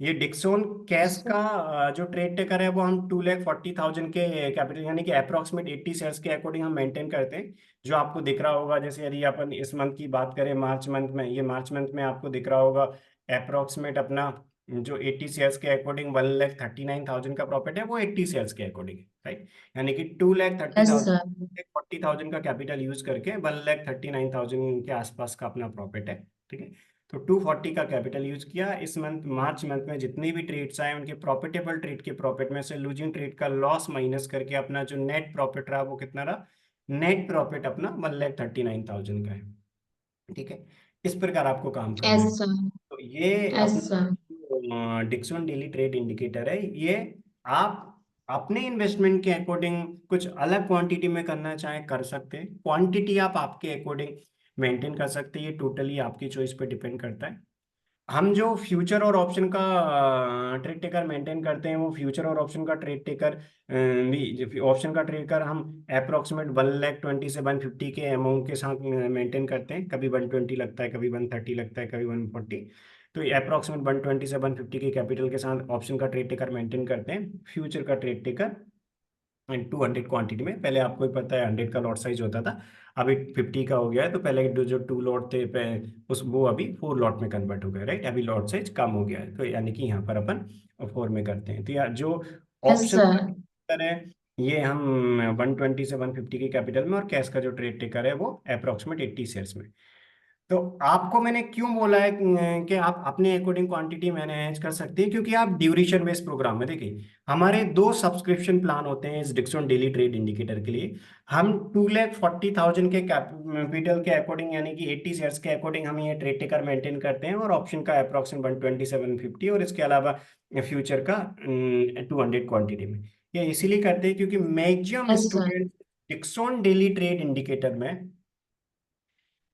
[SPEAKER 1] ये डिक्सन कैश का जो ट्रेड टेकर है वो हम 2,40,000 के कैपिटल यानी कि अप्रोक्सीमेट 80 शेयर्स के अकॉर्डिंग हम मेंटेन करते हैं। जो आपको दिख रहा होगा, जैसे यदि अपन इस मंथ की बात करें, मार्च मंथ में, ये मार्च मंथ में आपको दिख रहा होगा अप्रोक्सीमेट अपना जो 80 शेयर्स के अकॉर्डिंग 1,39,000 का प्रॉफिट है, वो 80 शेयर्स के अकॉर्डिंग, राइट। यानी कि two lakh thirty
[SPEAKER 2] yes
[SPEAKER 1] thousand
[SPEAKER 2] sir.
[SPEAKER 1] 40,000 का कैपिटल यूज करके 1,39,000 के आसपास का अपना प्रॉफिट है। ठीक है, तो 240 का कैपिटल यूज किया। इस मंथ मार्च मंथ में जितनी भी ट्रेड्स आए उनके प्रॉफिटेबल ट्रेड के प्रॉफिट में से लूजिंग ट्रेड का लॉस माइनस करके अपना जो नेट प्रॉफिट रहा वो कितना रहा, नेट प्रॉफिट अपना 1,39,000 का है। ठीक है, इस प्रकार आपको काम करना
[SPEAKER 2] यस
[SPEAKER 1] है।
[SPEAKER 2] सर।
[SPEAKER 1] तो ये
[SPEAKER 2] यस सर।
[SPEAKER 1] अपना डिक्सन डेली ट्रेड इंडिकेटर है। ये आप अपने इन्वेस्टमेंट के अकॉर्डिंग कुछ अलग क्वांटिटी में करना चाहें कर सकते हैं, क्वांटिटी आप आपके अकॉर्डिंग मेंटेन कर सकते हैं, ये टोटली आपकी चॉइस पे डिपेंड करता है। हम जो फ्यूचर और ऑप्शन का ट्रेड टेकर मेंटेन करते हैं, वो फ्यूचर और ऑप्शन का ट्रेड टेकर भी, ऑप्शन का ट्रेड हम अप्रोक्सीमेट 1,20,000 से 150 के अमाउंट के साथ मेंटेन करते हैं। कभी 120 लगता है, कभी 130 लगता है, कभी 140। तो ये अप्रोक्सीमेट 120 से 150 के कैपिटल के साथ ऑप्शन का ट्रेड टेकर मेंटेन करते हैं। फ्यूचर का ट्रेड टेकर 200 क्वांटिटी में, पहले आपको ही पता है 100 का लॉट साइज होता था, अभी 50 का हो गया है। तो पहले जो 2 लॉट थे उस वो अभी 4 लॉट में कन्वर्ट हो गया, राइट। अभी लॉट साइज कम हो गया है, तो यानी कि यहाँ पर अपन 4 में करते हैं। तो यार जो
[SPEAKER 2] यस
[SPEAKER 1] ऑप्शन
[SPEAKER 2] सर।
[SPEAKER 1] का टेकर है ये हम 120 से 150 के कैपिटल में, और कैश का जो ट्रेड टेकर है वो अप्रोक्सीमेट 80 शेयर्स में। तो आपको मैंने क्यों बोला है कि आप अपने अकॉर्डिंग क्वांटिटी मैनेज कर सकते हैं, क्योंकि आप ड्यूरेशन बेस्ड प्रोग्राम में देखिए, हमारे 2 सब्सक्रिप्शन प्लान होते हैं इस डिक्सन डेली ट्रेड इंडिकेटर के लिए। हम 2,40,000 के कैपिटल के अकॉर्डिंग यानी कि 80 शेयर्स के अकॉर्डिंग हम ये ट्रेड टेकर मेंटेन करते हैं, और ऑप्शन का अप्रोक्सीमेट 120 से 150, और इसके अलावा फ्यूचर का 200 क्वांटिटी में। ये इसीलिए करते हैं क्योंकि maximum
[SPEAKER 2] yes sir.
[SPEAKER 1] Student Dixon daily trade indicator में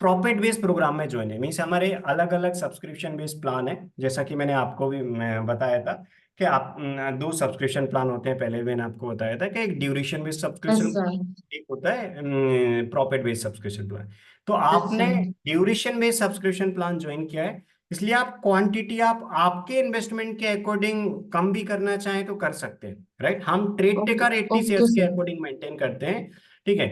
[SPEAKER 1] प्रॉफिट बेस्ड प्रोग्राम में ज्वाइन है। मीन्स हमारे अलग अलग सब्सक्रिप्शन बेस्ड प्लान है, जैसा कि मैंने आपको भी मैं बताया था कि आप 2 सब्सक्रिप्शन प्लान होते हैं। पहले मैंने आपको बताया था कि एक duration based
[SPEAKER 2] yes
[SPEAKER 1] subscription,
[SPEAKER 2] sir.
[SPEAKER 1] एक होता है प्रॉफिट बेस्ड सब्सक्रिप्शन प्लान। तो
[SPEAKER 2] यस
[SPEAKER 1] आपने
[SPEAKER 2] sir.
[SPEAKER 1] Duration based subscription plan join किया है, इसलिए आप क्वांटिटी आप आपके इन्वेस्टमेंट के अकॉर्डिंग कम भी करना चाहें तो कर सकते हैं, राइट। हम ट्रेड टेकर 80
[SPEAKER 2] ओके
[SPEAKER 1] शेयर्स के
[SPEAKER 2] सर।
[SPEAKER 1] अकॉर्डिंग मेंटेन करते हैं। ठीक है,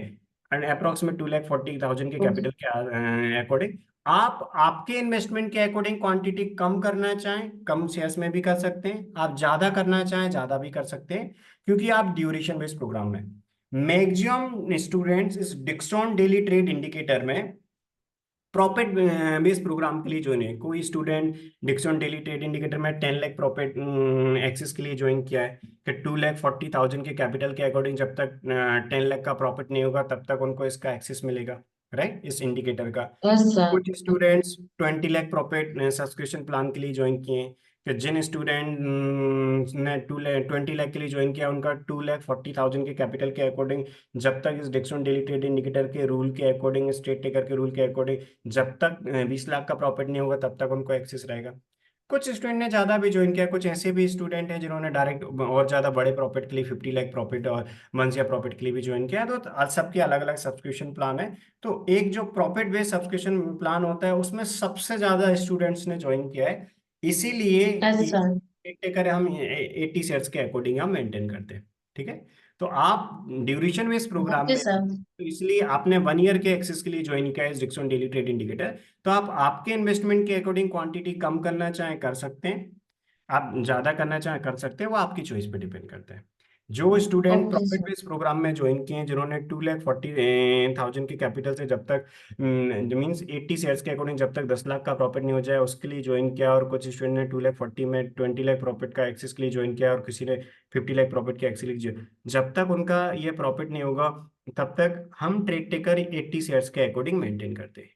[SPEAKER 1] एंड अप्रोक्सीमेट 2,40,000 के कैपिटल के अकॉर्डिंग आप आपके इन्वेस्टमेंट के अकॉर्डिंग क्वांटिटी कम करना चाहें कम शेयर्स में भी कर सकते हैं, आप ज्यादा करना चाहें ज्यादा भी कर सकते हैं, क्योंकि आप ड्यूरेशन बेस्ड प्रोग्राम में। मैक्सिमम स्टूडेंट्स इस डिक्सन डेली ट्रेड इंडिकेटर में प्रॉफिट बेस्ड प्रोग्राम के लिए ज्वाइन है। कोई student Dixon daily trade indicator में 10 लाख प्रॉफिट एक्सेस के लिए ज्वाइन किया है कि 2,40,000 के कैपिटल के अकॉर्डिंग जब तक 10 लाख का प्रॉफिट नहीं होगा तब तक उनको इसका एक्सेस मिलेगा, राइट, इस इंडिकेटर का।
[SPEAKER 2] Yes sir.
[SPEAKER 1] कुछ students 20 lakh profit subscription plan के लिए ज्वाइन किए हैं, कि जिन स्टूडेंट ने 20 लाख के लिए ज्वाइन किया उनका 2,40,000 के कैपिटल के अकॉर्डिंग जब तक इस डिक्सन डेली ट्रेड इंडिकेटर के रूल के अकॉर्डिंग, स्टेट टेकर के रूल के अकॉर्डिंग जब तक 20 लाख का प्रॉफिट नहीं होगा तब तक उनको एक्सेस रहेगा। कुछ स्टूडेंट ने ज्यादा भी ज्वाइन किया, कुछ ऐसे भी स्टूडेंट हैं जिन्होंने डायरेक्ट और ज्यादा बड़े प्रॉफिट के लिए 50 लाख प्रॉफिट और मंथ या प्रॉफिट के लिए भी ज्वाइन किया। तो सबके अलग अलग सब्सक्रिप्शन प्लान है। तो एक जो प्रॉफिट बेस्ड सब्सक्रिप्शन प्लान होता है उसमें सबसे ज्यादा स्टूडेंट्स ने ज्वाइन किया है, इसीलिए
[SPEAKER 2] यस
[SPEAKER 1] ये
[SPEAKER 2] सर।
[SPEAKER 1] टेकर हम 80 शेयर्स के अकॉर्डिंग हम मेंटेन करते हैं। ठीक है। तो आप ड्यूरेशन बेस्ड प्रोग्राम
[SPEAKER 2] ओके
[SPEAKER 1] में,
[SPEAKER 2] सर।
[SPEAKER 1] तो इसलिए आपने 1 ईयर के एक्सेस के लिए ज्वाइन किया है डिक्सन डेली ट्रेड इंडिकेटर। तो आप आपके इन्वेस्टमेंट के अकॉर्डिंग क्वांटिटी कम करना चाहें कर सकते हैं, आप ज्यादा करना चाहें कर सकते हैं, वो आपकी चॉइस पे डिपेंड करता है। जो student
[SPEAKER 2] okay
[SPEAKER 1] profit
[SPEAKER 2] sir.
[SPEAKER 1] Based program में ज्वाइन किए हैं, जिन्होंने 2,40,000 के कैपिटल से जब तक मीन्स 80 शेयर्स के अकॉर्डिंग जब तक 10 लाख का प्रॉफिट नहीं हो जाए उसके लिए ज्वाइन किया, और कुछ स्टूडेंट ने 2,40,000 में 20 लाख प्रॉफिट का एक्सेस के लिए ज्वाइन किया, और किसी ने 50 लाख प्रॉफिट के एक्सेस के लिए, जब तक उनका ये प्रॉफिट नहीं होगा तब तक हम ट्रेड टेकर 80 शेयर्स के अकॉर्डिंग मेंटेन करते हैं।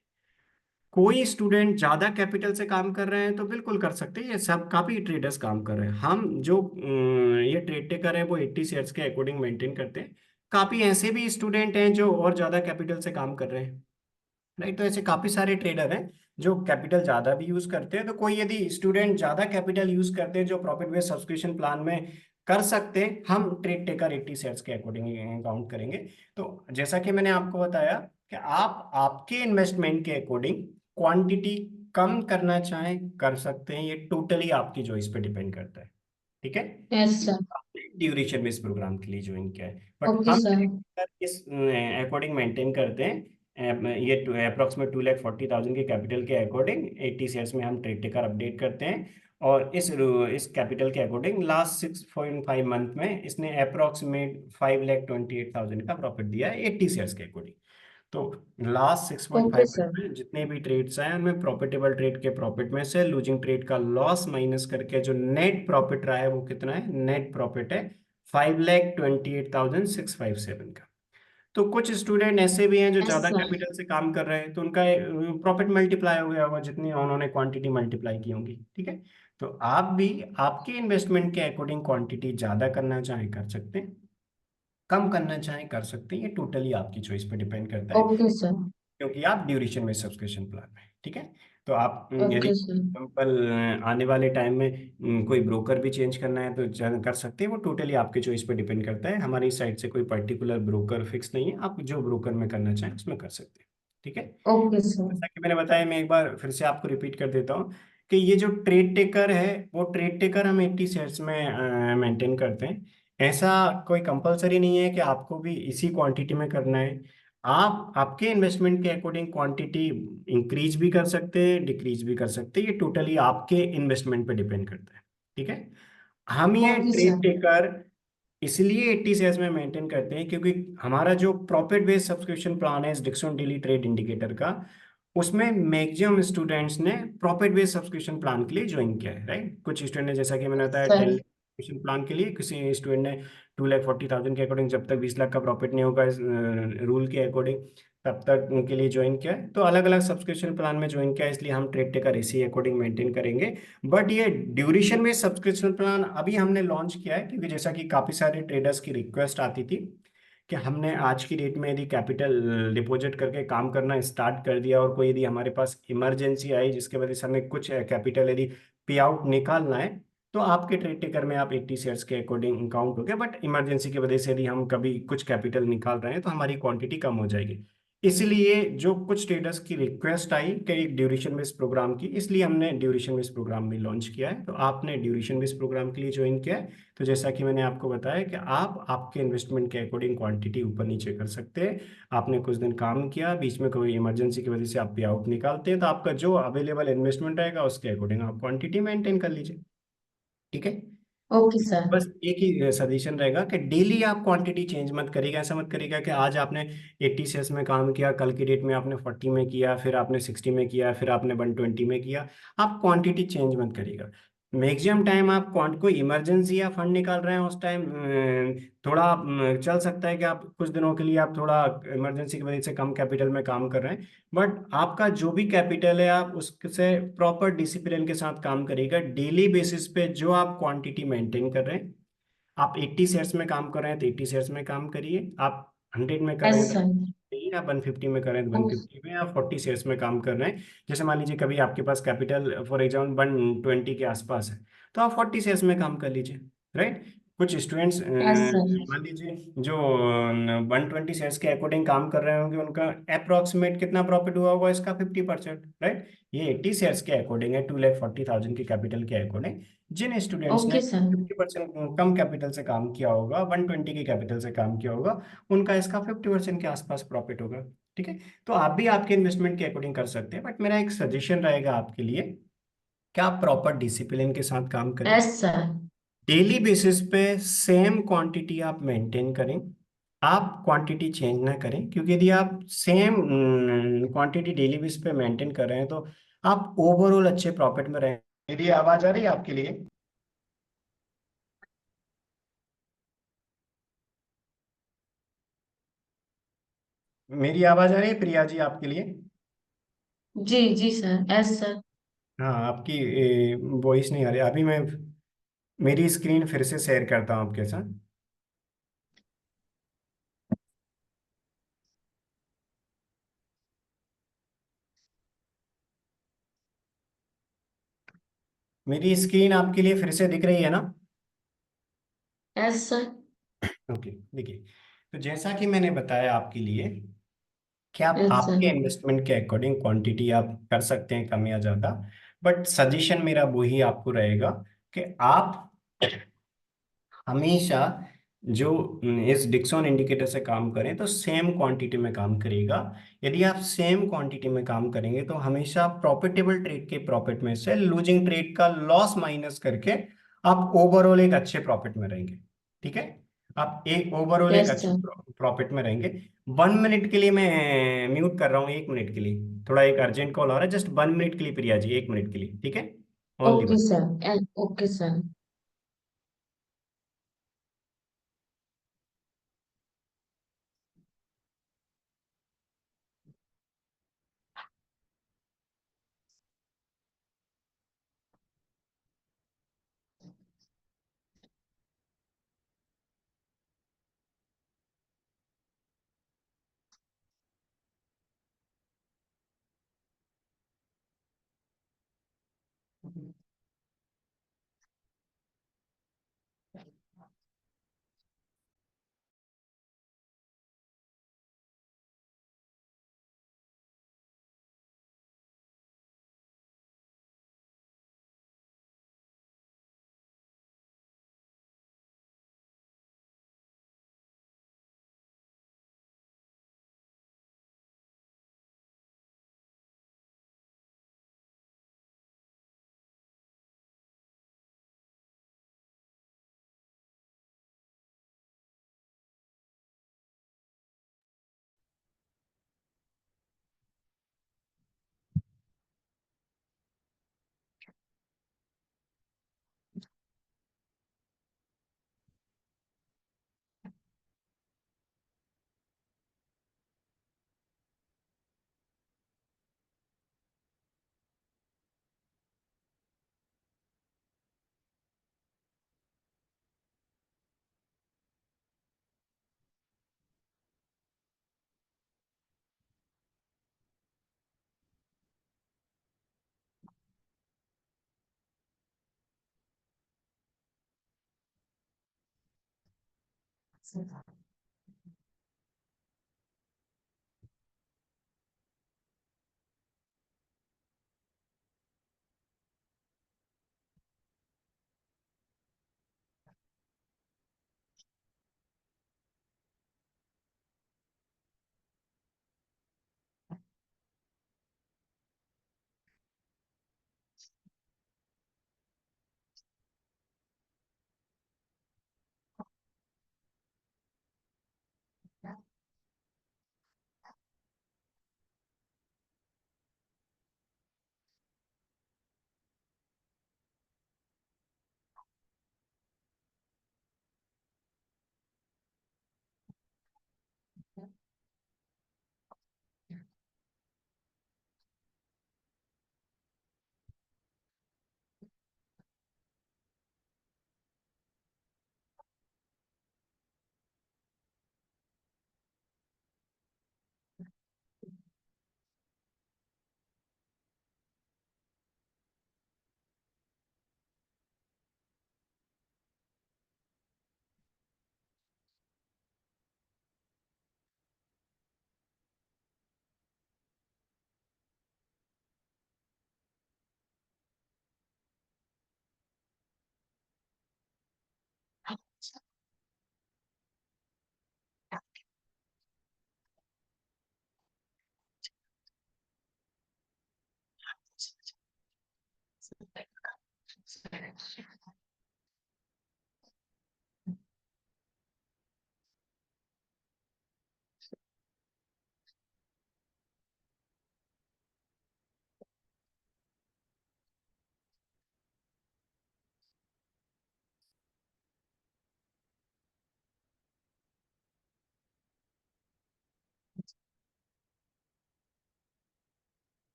[SPEAKER 1] कोई स्टूडेंट ज्यादा कैपिटल से काम कर रहे हैं तो बिल्कुल कर सकते हैं, ये सब काफी ट्रेडर्स काम कर रहे हैं। हम जो ये ट्रेड टेकर है वो 80 शेयर्स के अकॉर्डिंग मेंटेन करते हैं। काफी ऐसे भी स्टूडेंट हैं जो और ज्यादा कैपिटल से काम कर रहे हैं, राइट। तो ऐसे काफी सारे ट्रेडर हैं जो कैपिटल ज्यादा भी यूज करते हैं। तो कोई यदि स्टूडेंट ज्यादा कैपिटल यूज करते हैं जो प्रॉफिट बेस्ड सब्सक्रिप्शन प्लान में कर सकते हैं, हम ट्रेड टेकर 80 शेयर्स के अकॉर्डिंग काउंट करेंगे। तो जैसा कि मैंने आपको बताया कि आप आपके इन्वेस्टमेंट के अकॉर्डिंग क्वांटिटी कम करना चाहें कर सकते हैं, ये टोटली आपकी चॉइस पे डिपेंड करता है। ठीक है।
[SPEAKER 2] Yes sir.
[SPEAKER 1] ड्यूरेशन में इस प्रोग्राम के लिए ज्वाइन किया है, बट
[SPEAKER 2] ओके
[SPEAKER 1] हम
[SPEAKER 2] सर।
[SPEAKER 1] इस अकॉर्डिंग मेंटेन करते हैं। ये अप्रोक्सीमेट 2,40,000 के कैपिटल के अकॉर्डिंग 80 शेयर्स में हम ट्रेड टेकर अपडेट करते हैं। और इस कैपिटल के अकॉर्डिंग लास्ट 6.5 मंथ में इसने अप्रोक्सीमेट 5,28,000 का प्रॉफिट दिया है 80 शेयर्स के अकॉर्डिंग। तो last six point
[SPEAKER 2] okay
[SPEAKER 1] five
[SPEAKER 2] sir.
[SPEAKER 1] में जितने भी ट्रेड्स आए उनमें प्रॉफिटेबल ट्रेड के प्रॉफिट में से लूजिंग ट्रेड का लॉस माइनस करके जो नेट प्रॉफिट रहा है वो कितना है, नेट प्रॉफिट है 5,28,657 का। तो कुछ स्टूडेंट ऐसे भी हैं जो
[SPEAKER 2] यस
[SPEAKER 1] ज्यादा
[SPEAKER 2] सर।
[SPEAKER 1] कैपिटल से काम कर रहे हैं, तो उनका प्रॉफिट मल्टीप्लाई हो गया होगा जितनी उन्होंने क्वांटिटी मल्टीप्लाई की होंगी। ठीक है। तो आप भी आपके इन्वेस्टमेंट के अकॉर्डिंग क्वांटिटी ज्यादा करना चाहें कर सकते हैं, कम करना चाहें कर सकते हैं, ये टोटली आपकी चॉइस पे डिपेंड करता है,
[SPEAKER 2] ओके सर।
[SPEAKER 1] क्योंकि आप ड्यूरेशन में सब्सक्रिप्शन प्लान में हैं। ठीक है। तो आप यदि
[SPEAKER 2] ओके सर।
[SPEAKER 1] एग्जाम्पल आने वाले टाइम में कोई ब्रोकर भी चेंज करना है तो कर सकते हैं, वो टोटली आपके चॉइस पे डिपेंड करता है। हमारी साइड से कोई पर्टिकुलर ब्रोकर फिक्स नहीं है, आप जो ब्रोकर में करना चाहें उसमें कर सकते हैं। ठीक है।
[SPEAKER 2] Okay sir.
[SPEAKER 1] जैसा कि मैंने बताया, मैं एक बार फिर से आपको रिपीट कर देता हूँ कि ये जो ट्रेड टेकर है वो ट्रेड टेकर हम 80 शेयर्स में मेंटेन करते हैं। ऐसा कोई कंपलसरी नहीं है कि आपको भी इसी क्वांटिटी में करना है। आप आपके इन्वेस्टमेंट के अकॉर्डिंग क्वांटिटी इंक्रीज भी कर सकते हैं, डिक्रीज भी कर सकते हैं, ये टोटली आपके इन्वेस्टमेंट पे डिपेंड करता है। ठीक है। हम ये
[SPEAKER 2] ओके
[SPEAKER 1] ट्रेड
[SPEAKER 2] सर।
[SPEAKER 1] टेकर इसलिए 80 शेयर्स में मेंटेन करते हैं क्योंकि हमारा जो प्रॉफिट बेस्ड सब्सक्रिप्शन प्लान है डिक्सन डेली ट्रेड इंडिकेटर का, उसमें मैक्सिमम स्टूडेंट्स ने प्रॉफिट बेस्ड सब्सक्रिप्शन प्लान के लिए ज्वाइन किया है, राइट। कुछ स्टूडेंट ने, जैसा कि मैंने बताया,
[SPEAKER 2] सर।
[SPEAKER 1] 10 प्लान के लिए, किसी स्टूडेंट ने 2,40,000 के अकॉर्डिंग जब तक 20 लाख का प्रॉफिट नहीं होगा इस रूल के अकॉर्डिंग तब तक उनके लिए ज्वाइन किया है। तो अलग अलग सब्सक्रिप्शन प्लान में ज्वाइन किया है, इसलिए हम ट्रेड टेकर इसी अकॉर्डिंग मेंटेन करेंगे। बट ये ड्यूरेशन में सब्सक्रिप्शन प्लान अभी हमने लॉन्च किया है क्योंकि जैसा कि काफी सारे ट्रेडर्स की रिक्वेस्ट आती थी कि हमने आज की डेट में यदि कैपिटल डिपॉजिट करके काम करना स्टार्ट कर दिया और कोई यदि हमारे पास इमरजेंसी आई जिसके वजह से हमें कुछ कैपिटल यदि पे आउट निकालना है, तो आपके ट्रेड टेकर में आप 80 शेयर्स के अकॉर्डिंग काउंट हो गए। बट इमरजेंसी की वजह से यदि हम कभी कुछ कैपिटल निकाल रहे हैं तो हमारी क्वांटिटी कम हो जाएगी। इसलिए जो कुछ ट्रेडर्स की रिक्वेस्ट आई कि एक ड्यूरेशन बेस्ड प्रोग्राम की, इसलिए हमने ड्यूरेशन बेस्ड प्रोग्राम भी लॉन्च किया है। तो आपने ड्यूरेशन बेस्ड प्रोग्राम के लिए ज्वाइन किया है, तो जैसा कि मैंने आपको बताया कि आप आपके इन्वेस्टमेंट के अकॉर्डिंग क्वांटिटी ऊपर नीचे कर सकते हैं। आपने कुछ दिन काम किया, बीच में कोई इमरजेंसी की वजह से आप पे आउट निकालते हैं, तो आपका जो अवेलेबल इन्वेस्टमेंट रहेगा उसके अकॉर्डिंग आप क्वांटिटी मेंटेन कर लीजिए। ठीक है।
[SPEAKER 2] Okay sir.
[SPEAKER 1] बस एक ही सजेशन रहेगा कि डेली आप क्वांटिटी चेंज मत करिएगा। ऐसा मत करिएगा कि आज आपने 80 शेयर्स में काम किया, कल की डेट में आपने 40 में किया, फिर आपने 60 में किया, फिर आपने 120 में किया। आप क्वांटिटी चेंज मत करिएगा। मैक्सिमम टाइम आप कोई इमरजेंसी या फंड निकाल रहे हैं उस टाइम थोड़ा चल सकता है कि आप कुछ दिनों के लिए आप थोड़ा इमरजेंसी की वजह से कम कैपिटल में काम कर रहे हैं। बट आपका जो भी कैपिटल है आप उससे प्रॉपर डिसिप्लिन के साथ काम करिएगा। डेली बेसिस पे जो आप क्वांटिटी मेंटेन कर रहे हैं, आप 80 शेयर्स में काम कर रहे हैं तो 80 शेयर्स में काम करिए, आप 100 में कर रहे
[SPEAKER 2] यस
[SPEAKER 1] हैं तो
[SPEAKER 2] सर।
[SPEAKER 1] आप 150 में करें तो
[SPEAKER 2] ओ,
[SPEAKER 1] 150 में, आप 40 शेयर्स में काम कर रहे हैं। जैसे मान लीजिए कभी आपके पास कैपिटल फॉर एग्जाम्पल 120 के आसपास है, तो आप 40 शेयर्स में काम कर लीजिए, राइट। कुछ स्टूडेंट्स
[SPEAKER 2] यस सर।
[SPEAKER 1] मान लीजिए जो 120 शेयर्स के अकॉर्डिंग काम कर रहे होंगे, उनका अप्रोक्सीमेट कितना प्रॉफिट हुआ होगा इसका 50%, राइट। ये 80 शेयर्स के अकॉर्डिंग है, 2,40,000 के कैपिटल के अकॉर्डिंग। जिन स्टूडेंट्स ने
[SPEAKER 2] ओके सर।
[SPEAKER 1] 50% कम कैपिटल से काम किया होगा, 120 के कैपिटल से काम किया होगा, उनका इसका 50% के आसपास प्रॉफिट होगा, ठीक है। तो आप भी आपके इन्वेस्टमेंट के अकॉर्डिंग कर सकते हैं, बट मेरा एक सजेशन रहेगा आपके लिए कि आप प्रॉपर डिसिप्लिन के साथ काम करें।
[SPEAKER 2] Yes sir.
[SPEAKER 1] डेली बेसिस पे सेम क्वांटिटी आप मेंटेन करें। आप क्वांटिटी चेंज ना करें, क्योंकि यदि आप सेम क्वांटिटी डेली बेसिस पे मेंटेन कर रहे हैं तो आप ओवरऑल अच्छे प्रॉफिट में रहें। मेरी आवाज आ रही है आपके लिए? मेरी आवाज आ रही है प्रिया जी आपके लिए?
[SPEAKER 2] जी जी सर, यस सर।
[SPEAKER 1] हाँ, आपकी वॉइस नहीं आ रही अभी। मैं मेरी स्क्रीन फिर से शेयर करता हूँ आपके साथ। मेरी स्क्रीन आपके लिए फिर से दिख रही है ना?
[SPEAKER 2] Yes sir.
[SPEAKER 1] ओके, देखिए। तो जैसा कि मैंने बताया आपके लिए कि आप
[SPEAKER 2] यस सर।
[SPEAKER 1] आपके इन्वेस्टमेंट के अकॉर्डिंग क्वांटिटी आप कर सकते हैं कम या ज़्यादा, बट सजेशन मेरा वही आपको रहेगा कि आप हमेशा जो इस डिक्सॉन इंडिकेटर से काम करें तो सेम क्वांटिटी में काम करेगा। यदि आप सेम क्वांटिटी में काम करेंगे तो हमेशा प्रॉफिटेबल ट्रेड के प्रॉफिट में से लूजिंग ट्रेड का लॉस माइनस करके आप ओवरऑल एक अच्छे प्रॉफिट में रहेंगे, ठीक है। आप एक ओवरऑल एक
[SPEAKER 2] यस
[SPEAKER 1] अच्छे
[SPEAKER 2] सर।
[SPEAKER 1] प्रॉफिट में रहेंगे। 1 मिनट के लिए मैं म्यूट कर रहा हूँ, 1 मिनट के लिए, थोड़ा एक अर्जेंट कॉल आ रहा है, जस्ट 1 मिनट के लिए प्रिया जी, 1 मिनट के लिए, ठीक है। Only
[SPEAKER 2] okay
[SPEAKER 1] 1।
[SPEAKER 2] Sir. Okay sir.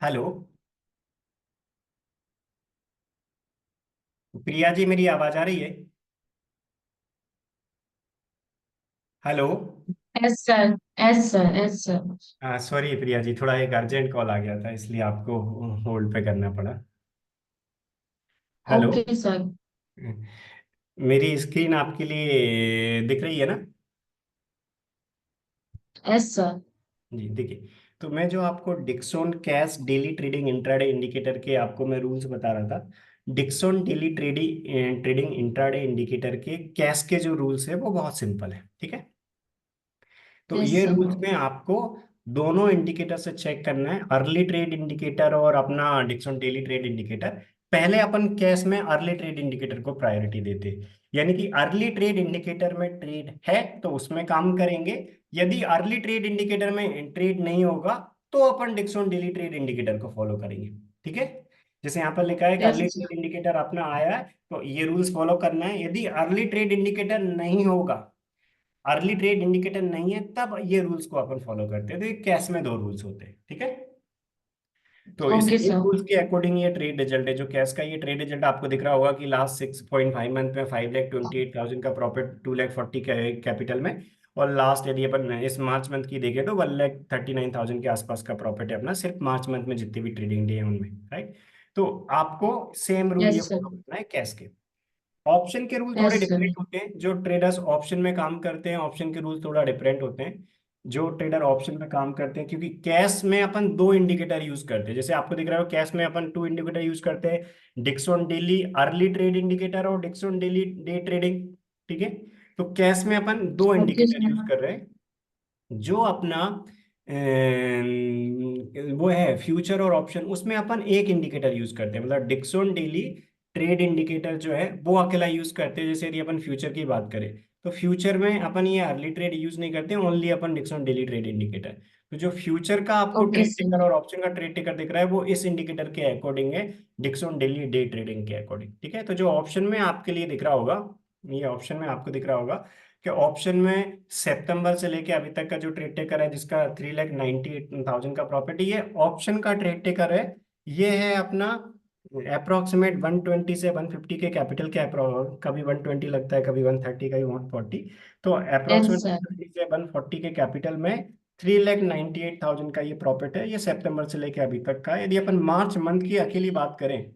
[SPEAKER 1] Hello. Priya ji, मेरी आवाज आ रही है? Hello.
[SPEAKER 2] Yes sir. Yes sir. Yes sir.
[SPEAKER 1] Sorry Priya ji, थोड़ा एक अर्जेंट कॉल आ गया था, इसलिए आपको होल्ड पे करना पड़ा। हेलो।
[SPEAKER 2] Okay sir.
[SPEAKER 1] मेरी स्क्रीन आपके लिए दिख रही है ना?
[SPEAKER 2] S sir.
[SPEAKER 1] जी देखिए, तो मैं जो आपको Dixon cash daily trading intraday indicator के आपको मैं रूल्स बता रहा था। Dixon daily trading trading intraday indicator के कैश के जो रूल्स है वो बहुत सिंपल है, ठीक है। तो
[SPEAKER 2] एस
[SPEAKER 1] ये
[SPEAKER 2] सर।
[SPEAKER 1] रूल्स में आपको दोनों इंडिकेटर से चेक करना है, अर्ली ट्रेड इंडिकेटर और अपना डिक्सन डेली ट्रेड इंडिकेटर। पहले अपन कैश में अर्ली ट्रेड इंडिकेटर को प्रायोरिटी देते हैं, यानी कि अर्ली ट्रेड इंडिकेटर में ट्रेड है तो उसमें काम करेंगे। यदि अर्ली ट्रेड इंडिकेटर में ट्रेड नहीं होगा तो अपन डिक्सन डेली ट्रेड इंडिकेटर को फॉलो करेंगे, ठीक है। जैसे यहाँ पर लिखा है कि
[SPEAKER 2] S
[SPEAKER 1] early
[SPEAKER 2] sir.
[SPEAKER 1] Trade indicator अपना आया है, तो ये रूल्स फॉलो करना है। यदि अर्ली ट्रेड इंडिकेटर नहीं होगा, अर्ली ट्रेड इंडिकेटर नहीं है, तब ये रूल्स को अपन फॉलो करते हैं। तो ये कैश में दो रूल्स होते हैं, ठीक है। तो इस
[SPEAKER 2] ओके
[SPEAKER 1] इन
[SPEAKER 2] सर।
[SPEAKER 1] रूल्स के अकॉर्डिंग ये ट्रेड रिजल्ट है। जो कैश का ये ट्रेड रिजल्ट आपको दिख रहा होगा कि लास्ट 6.5 मंथ में 5,28,000 का प्रॉफिट, 2,40,000 कैपिटल में। और लास्ट यदि अपन इस मार्च मंथ की देखें तो 1,39,000 के आसपास का प्रॉफिट है अपना, सिर्फ मार्च मंथ में जितने भी ट्रेडिंग डे है उनमें, राइट। तो आपको सेम रूल ये
[SPEAKER 2] एस सर।
[SPEAKER 1] फॉलो करना है कैश के। ऑप्शन के रूल थोड़े
[SPEAKER 2] एस सर।
[SPEAKER 1] डिफरेंट होते हैं। जो ट्रेडर्स ऑप्शन में काम करते हैं, ऑप्शन के रूल थोड़ा डिफरेंट होते हैं। जो ट्रेडर ऑप्शन में काम करते हैं, क्योंकि कैश में अपन दो इंडिकेटर यूज करते हैं, जैसे आपको दिख रहा है कैश में अपन टू इंडिकेटर यूज करते हैं, Dixon daily early trade indicator और डिक्सन डेली डे ट्रेडिंग, ठीक है। तो कैश में अपन दो
[SPEAKER 2] ओके
[SPEAKER 1] इंडिकेटर यूज
[SPEAKER 2] सर।
[SPEAKER 1] कर रहे हैं। जो अपना वो है फ्यूचर और ऑप्शन, उसमें अपन एक इंडिकेटर यूज करते हैं, मतलब डिक्सन डेली ट्रेड इंडिकेटर जो है वो अकेला यूज करते हैं। जैसे यदि अपन फ्यूचर की बात करें तो फ्यूचर में अपन ये अर्ली ट्रेड यूज नहीं करते, ओनली अपन डिक्सन डेली ट्रेड इंडिकेटर। तो जो फ्यूचर का आपको
[SPEAKER 2] ओके
[SPEAKER 1] ट्रेड टिकर
[SPEAKER 2] सर।
[SPEAKER 1] और ऑप्शन का ट्रेड टिकर दिख रहा है वो इस इंडिकेटर के अकॉर्डिंग है, डिक्सन डेली डे ट्रेडिंग के अकॉर्डिंग, ठीक है। तो जो ऑप्शन में आपके लिए दिख रहा होगा, ये ऑप्शन में आपको दिख रहा होगा कि ऑप्शन में सितंबर से लेके अभी तक का जो ट्रेड टेकर है जिसका 3,98,000 का प्रॉफिट, ये ऑप्शन का ट्रेड टेकर है। ये है अपना अप्रोक्सीमेट 120 से 150 के कैपिटल के कभी 120 लगता है, कभी 130, कभी 140। तो
[SPEAKER 2] एस
[SPEAKER 1] अप्रोक्सीमेट
[SPEAKER 2] सर।
[SPEAKER 1] 150 से 140 के कैपिटल में 3,98,000 का ये प्रॉफिट है। ये सितंबर से लेके अभी तक का है। यदि अपन मार्च मंथ की अकेली बात करें,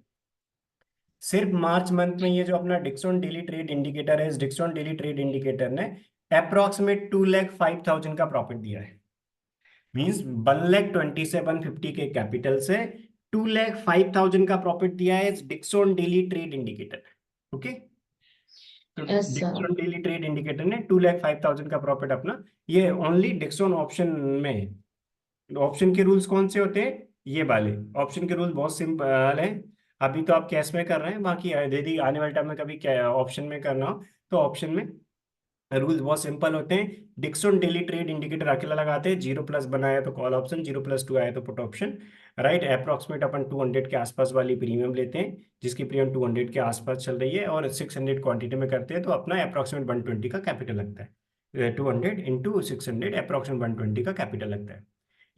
[SPEAKER 1] सिर्फ मार्च मंथ में ये जो अपना डिक्सन डेली ट्रेड इंडिकेटर है, इस डिक्सन डेली ट्रेड इंडिकेटर ने अप्रोक्सीमेट 2,05,000 का प्रॉफिट दिया है। मींस 1,20,000 से 150 के कैपिटल से 2,05,000 का प्रॉफिट दिया है इस Dixon daily trade indicator, okay. तो
[SPEAKER 2] yes sir.
[SPEAKER 1] Dixon daily trade indicator ने 2,05,000 का प्रॉफिट अपना, ये ओनली डिक्सन ऑप्शन में है। ऑप्शन के रूल्स कौन से होते हैं? ये वाले ऑप्शन के रूल बहुत सिंपल है। अभी तो आप कैश में कर रहे हैं, बाकी यदि आने वाले टाइम में कभी ऑप्शन में करना हो तो ऑप्शन में रूल्स बहुत सिंपल होते हैं। डिक्सन डेली ट्रेड इंडिकेटर अकेला लगाते हैं, 0+ बनाया तो कॉल ऑप्शन, 0+2 आया तो पुट ऑप्शन, राइट। अप्रोक्सीमेट अपन 200 के आसपास वाली प्रीमियम लेते हैं, जिसकी प्रीमियम 200 के आसपास चल रही है, और 600 क्वांटिटी में करते हैं तो अपना अप्रोक्सीमेट 120 का कैपिटल लगता है। 200 × 600 अप्रोक्सीमेट 120 का कैपिटल लगता है।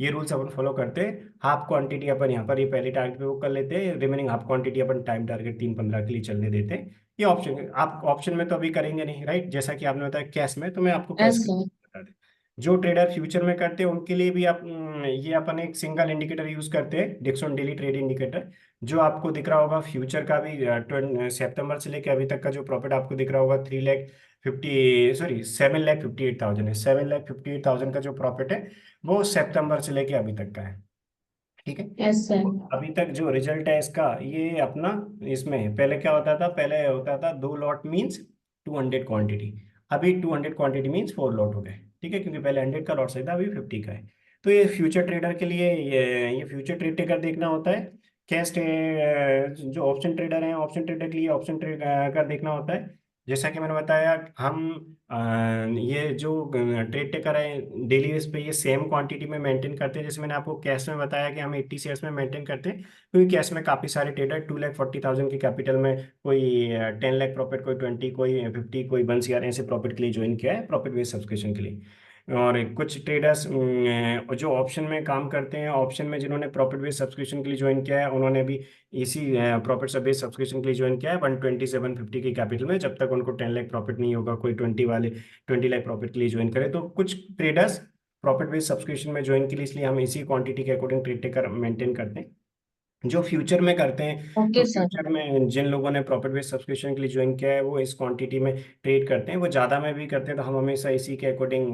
[SPEAKER 1] ये रूल्स अपन फॉलो करते हैं। हाफ क्वांटिटी अपन यहाँ पर ये पहले टारगेट पे वो कर लेते हैं, रिमेनिंग हाफ क्वांटिटी अपन टाइम टारगेट 3:15 के लिए चलने देते हैं। ये ऑप्शन आप ऑप्शन में तो अभी करेंगे नहीं, राइट, जैसा कि आपने बताया कैश में, तो मैं आपको कैश
[SPEAKER 2] एस
[SPEAKER 1] के
[SPEAKER 2] सर।
[SPEAKER 1] बता दें। जो ट्रेडर फ्यूचर में करते हैं उनके लिए भी आप ये अपन एक सिंगल इंडिकेटर यूज करते हैं, डिक्सन डेली ट्रेड इंडिकेटर। जो आपको दिख रहा होगा फ्यूचर का भी, सितंबर से लेकर अभी तक का जो प्रॉफिट आपको दिख रहा होगा 7,58,000 है। 7,58,000 का जो प्रॉफिट है वो सितंबर से लेके अभी तक का है, ठीक है।
[SPEAKER 2] S sir.
[SPEAKER 1] तो अभी तक जो रिजल्ट है इसका ये अपना, इसमें पहले क्या होता था, पहले होता था 2 लॉट मीन्स 200 क्वांटिटी, अभी 200 क्वांटिटी मीन्स 4 लॉट हो गए, ठीक है, क्योंकि पहले 100 का लॉट सही था, अभी 50 का है। तो ये फ्यूचर ट्रेडर के लिए ये फ्यूचर ट्रेड टेकर देखना होता है। कैश जो ऑप्शन ट्रेडर हैं, ऑप्शन ट्रेडर के लिए ऑप्शन ट्रेड का देखना होता है। जैसा कि मैंने बताया, हम ये जो ट्रेड टेकर है डेली बेस पे ये सेम क्वांटिटी में मेंटेन करते हैं। जैसे मैंने आपको कैश में बताया कि हम 80 शेयर्स में मेंटेन करते हैं, क्योंकि कैश में काफ़ी सारे ट्रेडर 2,40,000 के कैपिटल में, कोई 10 लाख प्रॉफिट, कोई 20, कोई 50, कोई 1 CR ऐसे प्रॉफिट के लिए ज्वाइन किया है, प्रॉफिट बेस्ड सब्सक्रिप्शन के लिए। और कुछ ट्रेडर्स जो ऑप्शन में काम करते हैं, ऑप्शन में जिन्होंने प्रॉफिट बेस्ड सब्सक्रिप्शन के लिए ज्वाइन किया है, उन्होंने भी इसी प्रॉफिट बेस्ड सब्सक्रिप्शन के लिए ज्वाइन किया है 12750 की कैपिटल में, जब तक उनको 10 लाख प्रॉफिट नहीं होगा। कोई 20 लाख प्रॉफिट के लिए ज्वाइन करे। तो कुछ ट्रेडर्स प्रॉफिट बेस्ड सब्सक्रिप्शन में ज्वाइन के लिए, इसलिए हम इसी क्वांटिटी के अकॉर्डिंग ट्रेड टेकर मेंटेन करते हैं। जो फ्यूचर में करते हैं, तो
[SPEAKER 2] ओके सर।
[SPEAKER 1] फ्यूचर में जिन लोगों ने प्रॉफिट बेस्ड सब्सक्रिप्शन के लिए ज्वाइन किया है, वो इस क्वांटिटी में ट्रेड करते हैं। वो ज़्यादा में भी करते हैं तो हम हमेशा इसी के अकॉर्डिंग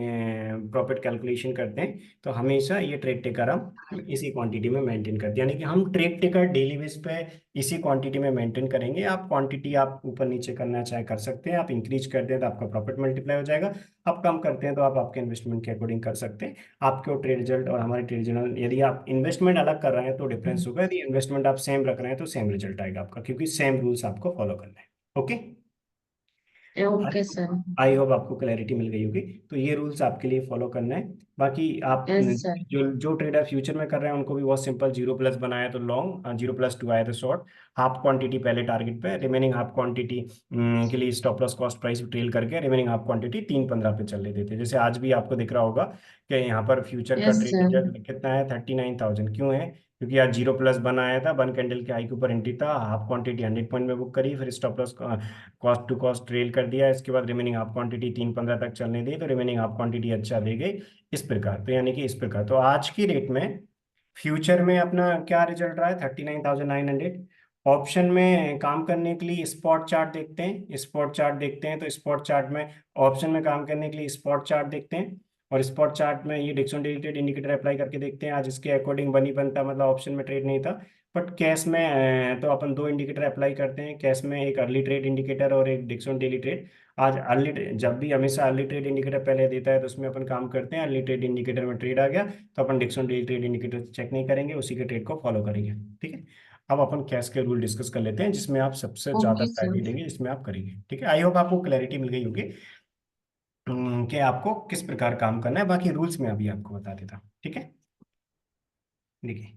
[SPEAKER 1] प्रॉफिट कैलकुलेशन करते हैं। तो हमेशा ये ट्रेड टेकर हम इसी क्वांटिटी में मेंटेन करते हैं, यानी कि हम ट्रेड टेकर डेली बेस पे इसी क्वांटिटी में मेंटेन करेंगे। आप क्वांटिटी आप ऊपर नीचे करना चाहे कर सकते हैं, आप इंक्रीज करते हैं तो आपका प्रॉफिट मल्टीप्लाई हो जाएगा, आप कम करते हैं तो आप आपके इन्वेस्टमेंट के अकॉर्डिंग कर सकते हैं। आपके ट्रेड रिजल्ट और हमारे ट्रेड रिजल्ट, यदि आप इन्वेस्टमेंट अलग कर रहे हैं तो डिफरेंस होगा, यदि इन्वेस्टमेंट आप सेम रख रहे हैं तो सेम रिजल्ट आएगा आपका, क्योंकि सेम रूल्स आपको फॉलो करना है। Okay.
[SPEAKER 2] Okay sir.
[SPEAKER 1] I hope आपको क्लैरिटी मिल गई होगी। तो ये रूल्स आपके लिए फॉलो करना है। बाकी आप
[SPEAKER 2] यस सर।
[SPEAKER 1] जो जो ट्रेडर फ्यूचर में कर रहे हैं उनको भी बहुत सिंपल, 0+ बनाया तो लॉन्ग, 0+2 आया तो शॉर्ट। हाफ क्वांटिटी पहले टारगेट पे, रिमेनिंग हाफ क्वांटिटी के लिए stop loss cost price trail करके रिमेनिंग हाफ क्वांटिटी 315 पे चल रहे थे। जैसे आज भी आपको दिख रहा होगा कि यहाँ पर फ्यूचर का
[SPEAKER 2] यस
[SPEAKER 1] ट्रेड
[SPEAKER 2] सर।
[SPEAKER 1] रिजल्ट कितना है, 39,000। क्यों है? क्योंकि आज 0+ बनाया था, 1 कैंडल के हाई के ऊपर एंट्री था, हाफ क्वांटिटी 100 पॉइंट में बुक करी, फिर stop loss cost to cost trail कर दिया, इसके बाद रिमेनिंग हाफ क्वांटिटी 315 तक चलने दी, तो रिमेनिंग हाफ क्वांटिटी अच्छा दे गई। इस प्रकार, तो यानी कि इस प्रकार, तो आज की डेट में फ्यूचर में अपना क्या रिजल्ट रहा है, 39,900। ऑप्शन में काम करने के लिए स्पॉट चार्ट देखते हैं, स्पॉट चार्ट देखते हैं, तो स्पॉट चार्ट में ऑप्शन में काम करने के लिए स्पॉट चार्ट देखते हैं, और स्पॉट चार्ट में ये डिक्सन डेली इंडिकेटर अप्लाई करके देखते हैं। आज इसके अकॉर्डिंग बनी बनता, मतलब ऑप्शन में ट्रेड नहीं था, बट कैश में तो अपन दो इंडिकेटर अप्लाई करते हैं। कैश में एक अर्ली ट्रेड इंडिकेटर और एक डिक्सन डेली ट्रेड। आज अर्ली, जब भी हमेशा अर्ली ट्रेड इंडिकेटर पहले देता है तो उसमें अपन काम करते हैं। अर्ली ट्रेड इंडिकेटर में ट्रेड आ गया तो अपन Dixon daily trade indicator check नहीं करेंगे, उसी के ट्रेड को फॉलो करेंगे। ठीक है। अब अपन कैश के रूल डिस्कस कर लेते हैं, जिसमें आप सबसे ज्यादा
[SPEAKER 2] ओके सर।
[SPEAKER 1] प्रायोरिटी देंगे, जिसमें आप करेंगे। ठीक है। आई होप आपको क्लैरिटी मिल गई होगी कि आपको किस प्रकार काम करना है। बाकी रूल्स में अभी आपको बता देता हूँ। ठीक है। देखिए,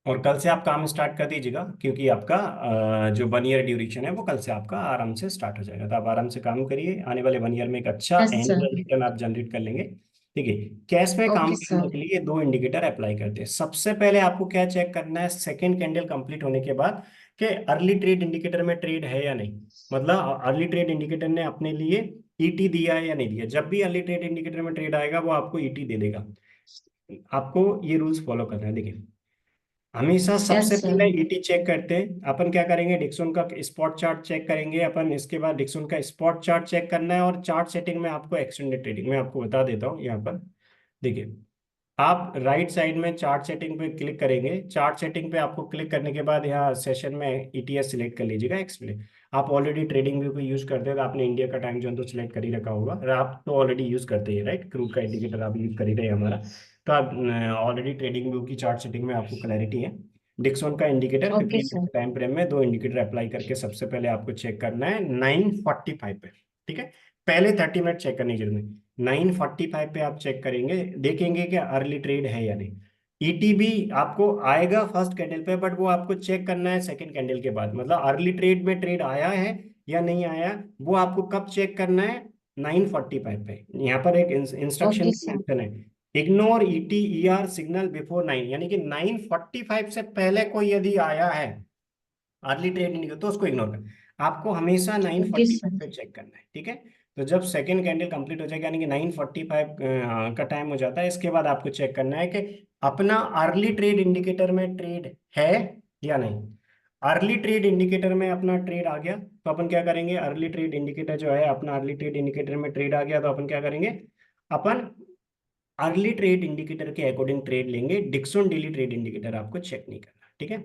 [SPEAKER 1] और कल से आप काम स्टार्ट कर दीजिएगा, क्योंकि आपका जो 1 ईयर ड्यूरेशन है वो कल से आपका आराम से स्टार्ट हो जाएगा। तो आप आराम से काम करिए, आने वाले 1 ईयर में एक अच्छा
[SPEAKER 2] यस सर।
[SPEAKER 1] एनुअल रिटर्न आप जनरेट कर लेंगे। ठीक है। कैश में काम
[SPEAKER 2] ओके
[SPEAKER 1] करने
[SPEAKER 2] सर।
[SPEAKER 1] के लिए दो इंडिकेटर अप्लाई करते हैं। सबसे पहले आपको क्या चेक करना है, सेकेंड कैंडल कंप्लीट होने के बाद, कि अर्ली ट्रेड इंडिकेटर में ट्रेड है या नहीं। मतलब अर्ली ट्रेड इंडिकेटर ने अपने लिए ईटी दिया है या नहीं दिया। जब भी अर्ली ट्रेड इंडिकेटर में ट्रेड आएगा वो आपको ईटी दे देगा। आपको ये रूल्स फॉलो करना है। देखिए, हमेशा सबसे
[SPEAKER 2] यस सर।
[SPEAKER 1] पहले ईटी चेक करते हैं। अपन क्या करेंगे, डिक्सन का स्पॉट चार्ट चेक करेंगे अपन। इसके बाद डिक्सन का स्पॉट चार्ट चेक करना है, और चार्ट सेटिंग में आपको एक्सटेंडेड ट्रेडिंग में आपको बता देता हूँ यहाँ पर। देखिए, आप राइट साइड में चार्ट सेटिंग पे क्लिक करेंगे। चार्ट सेटिंग पे आपको क्लिक करने के बाद यहाँ सेशन में ईटीएस सिलेक्ट कर लीजिएगा, एक्सप्लेन। आप ऑलरेडी ट्रेडिंग व्यू को यूज करते हैं तो आपने इंडिया का टाइम जोन तो सिलेक्ट कर ही रखा होगा, और आप तो ऑलरेडी यूज करते हैं, राइट। क्रूड का इंडिकेटर आप यूज कर ही रहे हैं हमारा। तो आप ऑलरेडी ट्रेडिंग व्यू की चार्ट सेटिंग में आपको क्लैरिटी है। डिक्सन का indicator
[SPEAKER 2] okay
[SPEAKER 1] 15
[SPEAKER 2] sir.
[SPEAKER 1] Time frame में दो इंडिकेटर अप्लाई करके सबसे पहले आपको चेक करना है 9:45 पे। ठीक है। पहले 30 मिनट चेक करने की जरूरत नहीं, 9:45 पे आप चेक करेंगे, देखेंगे कि अर्ली ट्रेड है या नहीं। ईटीबी आपको आएगा फर्स्ट कैंडल पे, बट वो आपको चेक करना है सेकंड कैंडल के बाद। मतलब अर्ली ट्रेड में ट्रेड आया है या नहीं आया, वो आपको कब चेक करना है, 9:45 पे। यहाँ पर एक इंस्ट्रक्शन
[SPEAKER 2] ओके
[SPEAKER 1] में
[SPEAKER 2] सर।
[SPEAKER 1] मेंशन है, इग्नोर ईटीईआर सिग्नल बिफोर 9, यानी कि 9:45 से पहले कोई यदि आया है अर्ली ट्रेड इंडिकेटर तो उसको इग्नोर कर। आपको हमेशा nine
[SPEAKER 2] okay
[SPEAKER 1] forty
[SPEAKER 2] sir.
[SPEAKER 1] Five पे चेक करना है। ठीक है। तो जब सेकेंड कैंडल कंप्लीट हो जाएगा, यानी कि 9:45 का टाइम हो जाता है, इसके बाद आपको चेक करना है कि अपना अर्ली ट्रेड इंडिकेटर में ट्रेड है या नहीं। अर्ली ट्रेड इंडिकेटर में अपना ट्रेड आ गया तो अपन क्या करेंगे, अर्ली ट्रेड इंडिकेटर जो है अपना, अर्ली ट्रेड इंडिकेटर में ट्रेड आ गया तो अपन क्या करेंगे, अपन अर्ली ट्रेड इंडिकेटर के अकॉर्डिंग ट्रेड लेंगे। डिक्सन डेली ट्रेड इंडिकेटर आपको चेक नहीं करना। ठीक है।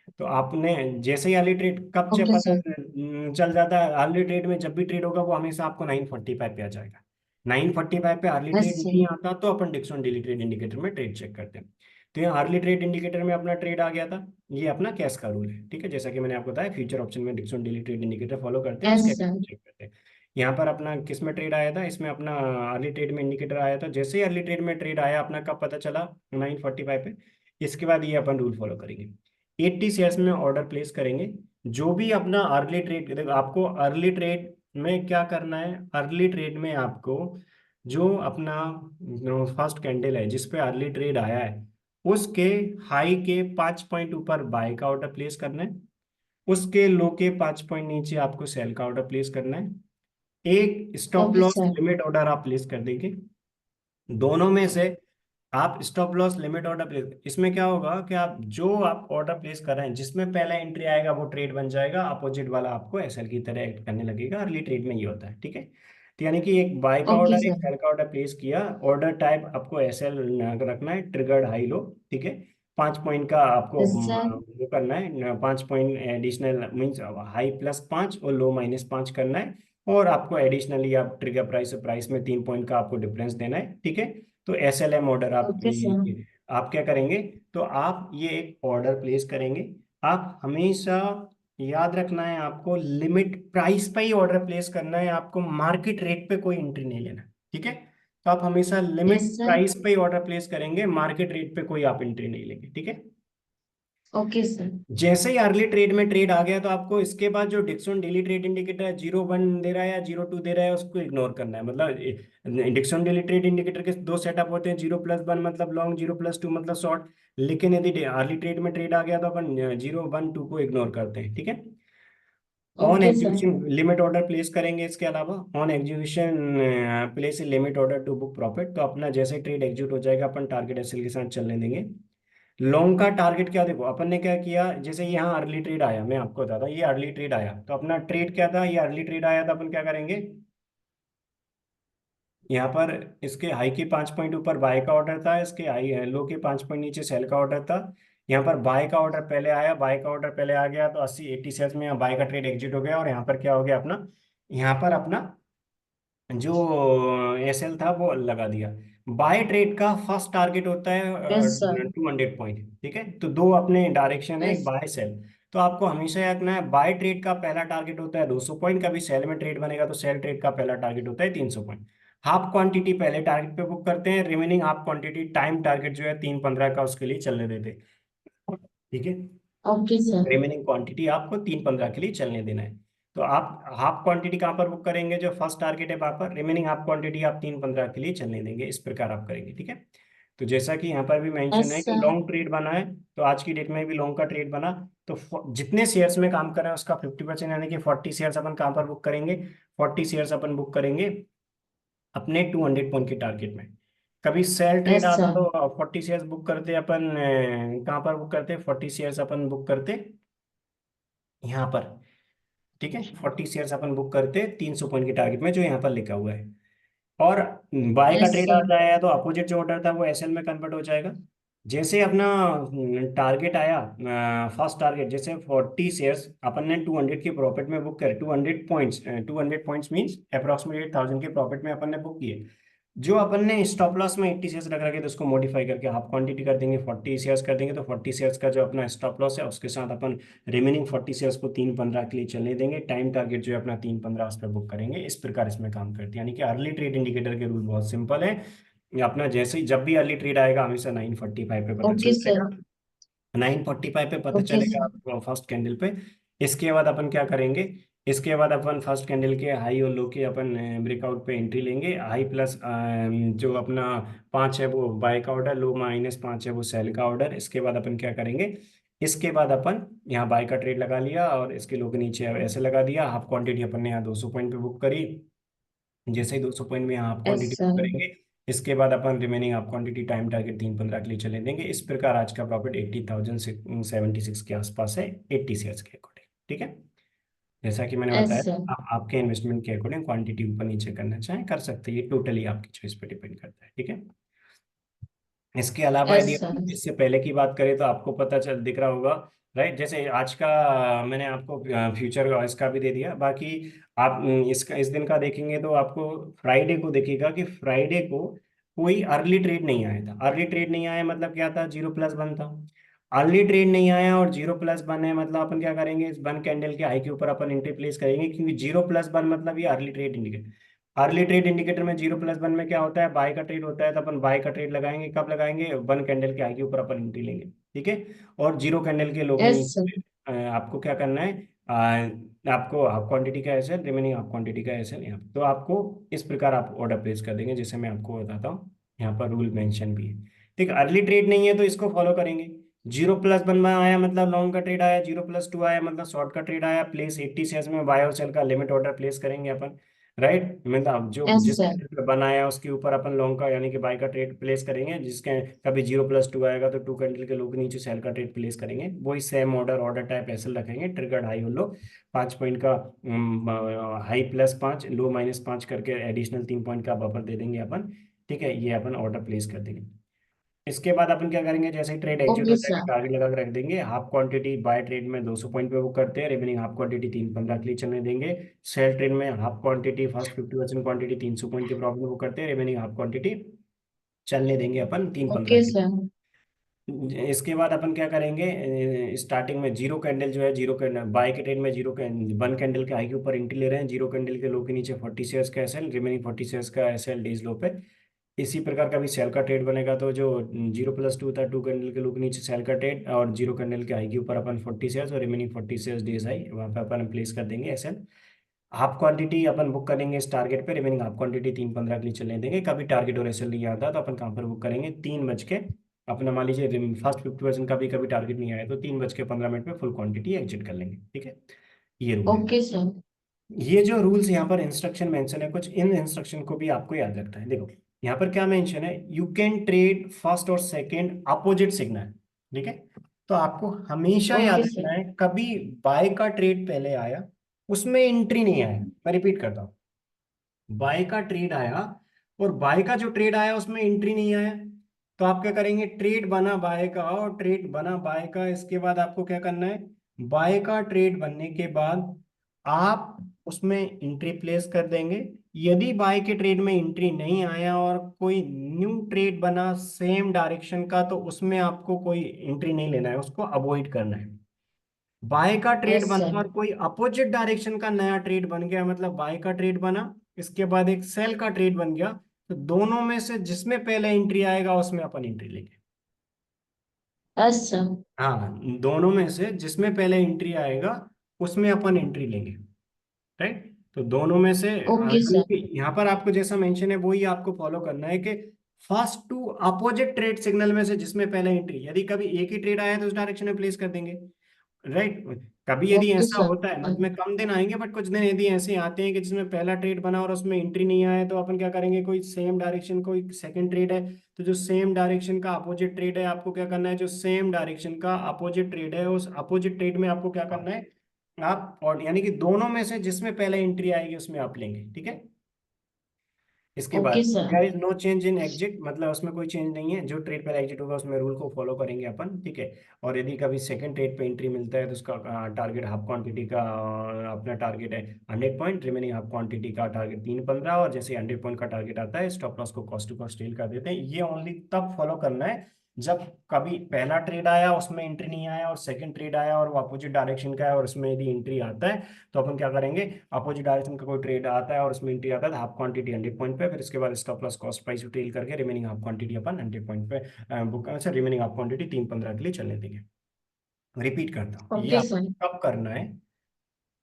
[SPEAKER 1] तो आपने जैसे ही अर्ली ट्रेड कब से
[SPEAKER 2] ओके
[SPEAKER 1] पता
[SPEAKER 2] सर।
[SPEAKER 1] चल जाता है, अर्ली ट्रेड में जब भी ट्रेड होगा वो हमेशा आपको 9:45 पे आ जाएगा। 9:45 पे अर्ली
[SPEAKER 2] यस
[SPEAKER 1] ट्रेड
[SPEAKER 2] सर।
[SPEAKER 1] नहीं आता तो अपन डिक्सन डेली ट्रेड इंडिकेटर में ट्रेड चेक करते हैं। तो यहाँ अर्ली ट्रेड इंडिकेटर में अपना ट्रेड आ गया था। ये अपना कैश का रूल है। ठीक है। जैसा कि मैंने आपको बताया, फ्यूचर ऑप्शन में Dixon daily trade indicator follow करते हैं,
[SPEAKER 2] यस
[SPEAKER 1] उसके
[SPEAKER 2] सर।
[SPEAKER 1] चेक करते हैं। यहाँ पर अपना किस में ट्रेड आया था, इसमें अपना अर्ली ट्रेड में इंडिकेटर आया था। जैसे ही अर्ली ट्रेड में ट्रेड आया, अपना कब पता चला, 9:45 पे। इसके बाद ये अपन रूल फॉलो करेंगे, 80 शेयर्स में ऑर्डर प्लेस करेंगे। जो भी अपना अर्ली ट्रेड, देखो आपको अर्ली ट्रेड में क्या करना है, अर्ली ट्रेड में आपको जो अपना फर्स्ट कैंडल है जिस पे अर्ली ट्रेड आया है उसके हाई के 5 पॉइंट ऊपर बाय का ऑर्डर प्लेस करना है, उसके लो के 5 पॉइंट नीचे आपको सेल का ऑर्डर प्लेस करना है, एक stop
[SPEAKER 2] okay
[SPEAKER 1] loss
[SPEAKER 2] sir.
[SPEAKER 1] Limit order आप प्लेस कर देंगे। दोनों में से आप stop loss limit order place, इसमें क्या होगा कि आप जो आप ऑर्डर प्लेस कर रहे हैं जिसमें पहला एंट्री आएगा वो ट्रेड बन जाएगा, अपोजिट वाला आपको एसएल की तरह एक्ट करने लगेगा। अर्ली ट्रेड में ये होता है, ठीक है। तो यानी कि एक बाय का
[SPEAKER 2] ओके
[SPEAKER 1] ऑर्डर एक
[SPEAKER 2] सर।
[SPEAKER 1] सेल का ऑर्डर प्लेस किया, ऑर्डर टाइप आपको एसएल रखना है, ट्रिगर्ड हाई लो, ठीक है। 5 पॉइंट का आपको
[SPEAKER 2] यस सर।
[SPEAKER 1] वो करना है, 5 पॉइंट एडिशनल मीन्स हाई +5 और लो -5 करना है। और आपको एडिशनली आप ट्रिगर प्राइस और प्राइस में 3 पॉइंट का आपको डिफरेंस देना है, ठीक है। तो SLM ऑर्डर आप
[SPEAKER 2] ओके सर।
[SPEAKER 1] आप क्या करेंगे, तो आप ये एक ऑर्डर प्लेस करेंगे। आप हमेशा याद रखना है आपको लिमिट प्राइस पे ही ऑर्डर प्लेस करना है, आपको मार्केट रेट पे कोई एंट्री नहीं लेना, ठीक है। तो आप हमेशा
[SPEAKER 2] यस
[SPEAKER 1] लिमिट
[SPEAKER 2] सर।
[SPEAKER 1] प्राइस पे ही ऑर्डर प्लेस करेंगे, मार्केट रेट पे कोई आप एंट्री नहीं लेंगे, ठीक है।
[SPEAKER 2] Okay sir.
[SPEAKER 1] जैसे ही अर्ली ट्रेड में ट्रेड आ गया तो आपको इसके बाद जो डिक्सन डेली ट्रेड इंडिकेटर है 0.1 दे रहा है या 0.2 दे रहा है उसको इग्नोर करना है। मतलब डिक्सन डेली ट्रेड इंडिकेटर के दो सेटअप होते हैं, 0+1 मतलब लॉन्ग, 0+2 मतलब शॉर्ट। लेकिन यदि अर्ली ट्रेड में ट्रेड आ गया तो अपन 0, 1, 2 को इग्नोर करते हैं, ठीक है। On
[SPEAKER 2] okay sir.
[SPEAKER 1] Execution limit order place करेंगे, इसके अलावा on execution place limit order to book profit. तो अपना जैसे ट्रेड एग्जीक्यूट हो जाएगा अपन टारगेट एसएल के साथ चलने देंगे। लॉन्ग का टारगेट क्या, देखो अपन ने क्या किया, जैसे यहाँ अर्ली ट्रेड आया, मैं आपको बताता हूँ, ये अर्ली ट्रेड आया तो अपना ट्रेड क्या था, ये अर्ली ट्रेड आया था, अपन क्या करेंगे, यहाँ पर इसके हाई के 5 पॉइंट ऊपर बाय का ऑर्डर था, इसके हाई लो के 5 पॉइंट नीचे सेल का ऑर्डर था। यहाँ पर बाय का ऑर्डर पहले आया, बाय का ऑर्डर पहले आ गया तो 80-80 शेयर्स में यहाँ बाय का ट्रेड एग्जिट हो गया। और यहाँ पर क्या हो गया अपना, यहाँ पर अपना जो एसएल था वो लगा दिया। बाय ट्रेड का फर्स्ट टारगेट होता है
[SPEAKER 2] यस सर।
[SPEAKER 1] 200 पॉइंट, ठीक है। तो दो अपने डायरेक्शन है, एक
[SPEAKER 2] यस।
[SPEAKER 1] Bye cell. तो आपको हमेशा याद रखना है बाय ट्रेड का पहला टारगेट होता है 200 पॉइंट, कभी सेल में ट्रेड बनेगा तो सेल ट्रेड का पहला टारगेट होता है 300 पॉइंट। हाफ क्वांटिटी पहले टारगेट पे बुक करते हैं, remaining half quantity time target जो है 3:15 का उसके लिए चलने देते हैं, ठीक है।
[SPEAKER 2] Okay sir.
[SPEAKER 1] रिमेनिंग क्वांटिटी आपको 3:15 के लिए चलने देना है। तो आप हाफ क्वांटिटी कहाँ पर बुक करेंगे, जो फर्स्ट टारगेट है वहां पर, रिमेनिंग हाफ क्वांटिटी आप 3:15 के लिए चलने देंगे, इस प्रकार आप करेंगे, ठीक है। तो जैसा कि यहाँ पर भी मेंशन
[SPEAKER 2] यस
[SPEAKER 1] है कि
[SPEAKER 2] सर।
[SPEAKER 1] लॉन्ग ट्रेड बना है, तो आज की डेट में भी लॉन्ग का ट्रेड बना। तो जितने शेयर्स में काम कर रहे हैं उसका 50% यानी कि 40 शेयर्स अपन कहाँ पर बुक करेंगे, 40 शेयर्स अपन बुक करेंगे अपने 200 पॉइंट के टारगेट में। कभी सेल ट्रेड
[SPEAKER 2] यस
[SPEAKER 1] आता
[SPEAKER 2] सर।
[SPEAKER 1] तो 40 शेयर्स बुक करते अपन, कहाँ पर बुक करते, 40 शेयर्स अपन बुक करते यहाँ पर, ठीक है। 40 शेयर्स अपन बुक करते 300 पॉइंट के टारगेट में जो यहाँ पर लिखा हुआ है। और बाय का
[SPEAKER 2] यस
[SPEAKER 1] ट्रेड आ
[SPEAKER 2] सर।
[SPEAKER 1] जाएगा तो अपोजिट जो ऑर्डर था वो एसएल में कन्वर्ट हो जाएगा। जैसे अपना टारगेट आया, फर्स्ट टारगेट जैसे 40 शेयर्स अपन ने 200 के प्रॉफिट में बुक करे, 200 पॉइंट्स, 200 पॉइंट्स मीन्स अप्रॉक्सीमेट 8,000 के प्रॉफिट में अपन ने बुक किए। जो अपन ने स्टॉप लॉस में 80 शेयर्स रख रखे तो उसको मॉडिफाई करके हाफ क्वांटिटी कर देंगे, 40 शेयर्स कर देंगे। तो 40 शेयर्स का जो अपना स्टॉप लॉस है उसके साथ अपन रिमेनिंग 40 शेयर्स को 3:15 के लिए चलने देंगे, टाइम टारगेट जो है अपना 3:15 उस पर बुक करेंगे। इस प्रकार इसमें काम करते हैं, यानी कि अर्ली ट्रेड इंडिकेटर के रूल बहुत सिंपल है। ये अपना जैसे ही जब भी अर्ली ट्रेड आएगा हमेशा 9:45 पे पता चल
[SPEAKER 2] ओके सर।
[SPEAKER 1] जाएगा, 9:45 पे पता
[SPEAKER 2] ओके
[SPEAKER 1] चलेगा
[SPEAKER 2] सर।
[SPEAKER 1] आपको फर्स्ट कैंडल पे। इसके बाद अपन क्या करेंगे, इसके बाद अपन फर्स्ट कैंडल के हाई और लो के अपन ब्रेकआउट पे एंट्री लेंगे। हाई प्लस जो अपना 5 है वो बाय का ऑर्डर, लो -5 है वो सेल का ऑर्डर। इसके बाद अपन क्या करेंगे, इसके बाद अपन यहाँ बाय का ट्रेड लगा लिया और इसके लो के नीचे ऐसे लगा दिया। हाफ क्वांटिटी अपन ने यहाँ 200 पॉइंट पे बुक करी, जैसे ही 200 पॉइंट में यहाँ half
[SPEAKER 2] yes
[SPEAKER 1] quantity book
[SPEAKER 2] sir.
[SPEAKER 1] करेंगे इसके बाद अपन remaining half quantity time target 3:15 के लिए चले देंगे। इस प्रकार आज का प्रॉफिट 80,076 के आसपास है, 80 शेयर्स के अकॉर्डिंग, ठीक है। जैसा कि मैंने
[SPEAKER 2] यस
[SPEAKER 1] बताया
[SPEAKER 2] सर।
[SPEAKER 1] आप आपके इन्वेस्टमेंट के अकॉर्डिंग क्वांटिटी ऊपर नीचे करना चाहें कर सकते हैं, ये टोटली आपकी चॉइस पे डिपेंड करता है, ठीक है। इसके अलावा
[SPEAKER 2] यस
[SPEAKER 1] यदि
[SPEAKER 2] सर।
[SPEAKER 1] हम इससे पहले की बात करें तो आपको पता चल दिख रहा होगा, राइट। जैसे आज का मैंने आपको फ्यूचर इसका भी दे दिया, बाकी आप इसका इस दिन का देखेंगे तो आपको फ्राइडे को देखिएगा कि फ्राइडे को कोई अर्ली ट्रेड नहीं आया था। अर्ली ट्रेड नहीं आया मतलब क्या था, 0+1 था। अर्ली ट्रेड नहीं आया और 0+1 है मतलब अपन क्या करेंगे, इस वन कैंडल के हाई के ऊपर अपन एंट्री प्लेस करेंगे, क्योंकि 0+1 मतलब ये early trade indicator. Early trade indicator में 0+1 में क्या होता है, बाय का ट्रेड होता है। तो अपन बाय का ट्रेड लगाएंगे, कब लगाएंगे, वन कैंडल के हाई के ऊपर अपन एंट्री लेंगे, ठीक है। और 0 कैंडल के लो के
[SPEAKER 2] यस सर।
[SPEAKER 1] नीचे आपको क्या करना है, आपको हाफ क्वांटिटी का एसएल, रिमेनिंग हाफ क्वांटिटी का एसएल यहाँ, तो आपको इस प्रकार आप ऑर्डर प्लेस कर देंगे, जैसे मैं आपको बताता हूँ, यहाँ पर रूल मेंशन भी है। ठीक है, अर्ली ट्रेड नहीं है तो इसको फॉलो करेंगे। 0+1 में आया मतलब लॉन्ग का ट्रेड आया, 0+2 आया मतलब शॉर्ट का ट्रेड आया, प्लेस 80 शेयर्स में बाय और सेल का लिमिट ऑर्डर प्लेस करेंगे अपन। राइट, मतलब जो
[SPEAKER 2] यस
[SPEAKER 1] जिस
[SPEAKER 2] सर।
[SPEAKER 1] कैंडल पे बनाया उसके ऊपर अपन लॉन्ग का यानी कि बाय का ट्रेड प्लेस करेंगे, जिसके कभी 0+2 आएगा तो 2 कैंडल के लो के नीचे सेल का ट्रेड प्लेस करेंगे, वही सेम ऑर्डर ऑर्डर टाइप ऐसे रखेंगे, ट्रिगर्ड हाई और लो, 5 पॉइंट का हाई +5 लो -5 करके एडिशनल 3 पॉइंट का बफर दे देंगे अपन। ठीक है, ये अपन ऑर्डर प्लेस कर देंगे। इसके बाद अपन क्या करेंगे, जैसे ही ट्रेड एग्जिट
[SPEAKER 2] ओके
[SPEAKER 1] हो जाएगा
[SPEAKER 2] सर।
[SPEAKER 1] टारगेट लगा के रख देंगे, हाफ क्वांटिटी बाय ट्रेड में 200 पॉइंट पे बुक करते हैं, रिमेनिंग हाफ क्वांटिटी 315 के लिए चलने देंगे। सेल ट्रेड में half quantity first 50% quantity 300 point के प्रॉफिट बुक करते हैं, रिमेनिंग हाफ क्वांटिटी चलने देंगे अपन 315
[SPEAKER 2] ओके
[SPEAKER 1] के
[SPEAKER 2] सर।
[SPEAKER 1] लिए। इसके बाद अपन क्या करेंगे, स्टार्टिंग में जीरो कैंडल जो है, जीरो कैंडल बाय के ट्रेड में जीरो कैंडल 1 कैंडल के हाई के ऊपर एंट्री ले रहे हैं, जीरो कैंडल के लो के नीचे 40 शेयर्स का एसएल, रिमेनिंग 40 शेयर्स का एसएल डेज लो पे। इसी प्रकार का भी सेल का ट्रेड बनेगा, तो जो 0+2 था 2 कैंडल के लो के नीचे सेल का ट्रेड, और जीरो कैंडल के हाई के ऊपर अपन 40 शेयर्स और रिमेनिंग 40 शेयर्स डेज हाई वहाँ पे अपन प्लेस कर देंगे एसएल। हाफ क्वांटिटी अपन बुक करेंगे इस टारगेट पे, रिमेनिंग हाफ क्वांटिटी 315 के लिए चलने देंगे। कभी टारगेट और एसएल नहीं आता तो अपन कहाँ पर बुक करेंगे, 3 बज के, अपना मान लीजिए फर्स्ट 50% का भी कभी टारगेट नहीं आया तो 3:15 में फुल क्वांटिटी एग्जिट कर लेंगे। ठीक है, ये रूल है।
[SPEAKER 2] Okay sir.
[SPEAKER 1] ये जो रूल्स यहाँ पर इंस्ट्रक्शन मेंशन है, कुछ इन इंस्ट्रक्शन को भी आपको याद रखना है। देखो यहाँ पर क्या मेंशन है, यू कैन ट्रेड फर्स्ट और सेकंड अपोजिट सिग्नल। ठीक है, तो आपको हमेशा याद
[SPEAKER 2] ओके
[SPEAKER 1] रखना
[SPEAKER 2] सर।
[SPEAKER 1] है, कभी बाय का ट्रेड पहले आया उसमें एंट्री नहीं आया, मैं रिपीट करता हूँ, बाय का ट्रेड आया और बाय का जो ट्रेड आया उसमें एंट्री नहीं आया, तो आप क्या करेंगे, ट्रेड बना बाय का और ट्रेड बना बाय का, इसके बाद आपको क्या करना है, बाय का ट्रेड बनने के बाद आप उसमें एंट्री प्लेस कर देंगे। यदि बाय के ट्रेड में एंट्री नहीं आया और कोई न्यू ट्रेड बना सेम डायरेक्शन का, तो उसमें आपको कोई एंट्री नहीं लेना है, उसको अवॉइड करना है। बाय का ट्रेड
[SPEAKER 2] यस
[SPEAKER 1] बना
[SPEAKER 2] सर।
[SPEAKER 1] और कोई अपोजिट डायरेक्शन का नया ट्रेड बन गया, मतलब बाय का ट्रेड बना इसके बाद एक सेल का ट्रेड बन गया, तो दोनों में से जिसमें पहले एंट्री आएगा उसमें अपन एंट्री लेंगे।
[SPEAKER 2] Yes sir.
[SPEAKER 1] हाँ, दोनों में से जिसमें पहले एंट्री आएगा उसमें अपन एंट्री लेंगे। राइट, तो दोनों में से
[SPEAKER 2] ओके
[SPEAKER 1] यानी
[SPEAKER 2] सर।
[SPEAKER 1] कि यहाँ पर आपको जैसा मेंशन है वही आपको फॉलो करना है कि first to opposite trade signal में से जिसमें पहले एंट्री, यदि कभी एक ही ट्रेड आया तो उस डायरेक्शन में प्लेस कर देंगे। राइट, कभी यदि
[SPEAKER 2] ओके
[SPEAKER 1] ऐसा
[SPEAKER 2] सर।
[SPEAKER 1] होता है, मतलब कम दिन आएंगे बट कुछ दिन यदि ऐसे आते हैं कि जिसमें पहला ट्रेड बना और उसमें एंट्री नहीं आया, तो अपन क्या करेंगे, कोई सेम डायरेक्शन कोई सेकंड ट्रेड है, तो जो सेम डायरेक्शन का अपोजिट ट्रेड है आपको क्या करना है, जो सेम डायरेक्शन का अपोजिट ट्रेड है उस अपोजिट ट्रेड में आपको क्या करना है, आप और यानी कि दोनों में से जिसमें पहले एंट्री आएगी उसमें आप लेंगे। ठीक है, इसके बाद
[SPEAKER 2] okay sir.
[SPEAKER 1] There is no change in exit, मतलब उसमें कोई चेंज नहीं है, जो ट्रेड पर एग्जिट होगा उसमें रूल को फॉलो करेंगे अपन। ठीक है, और यदि कभी सेकंड ट्रेड पे एंट्री मिलता है तो उसका टारगेट हाफ क्वांटिटी का अपना टारगेट है 100 पॉइंट, रिमेनिंग हाफ क्वांटिटी का टारगेट 315, और जैसे 100 पॉइंट का टारगेट आता है स्टॉप लॉस को कॉस्ट टू कॉस्ट डील कर देते हैं। ये ओनली तब फॉलो करना है जब कभी पहला ट्रेड आया उसमें एंट्री नहीं आया और सेकंड ट्रेड आया और वो अपोजिट डायरेक्शन का है और उसमें यदि एंट्री आता है, तो अपन क्या करेंगे, अपोजिट डायरेक्शन का कोई ट्रेड आता है और उसमें एंट्री आता है तो हाफ क्वांटिटी 100 पॉइंट पे, फिर इसके बाद stop loss cost price trail करके रिमेनिंग हाफ क्वांटिटी अपन 100 पॉइंट पे बुक अच्छा रिमेनिंग हाफ क्वांटिटी 315 के लिए चलने देंगे। रिपीट करता हूँ, ये
[SPEAKER 2] ओके
[SPEAKER 1] आपको
[SPEAKER 2] सर।
[SPEAKER 1] कब करना है,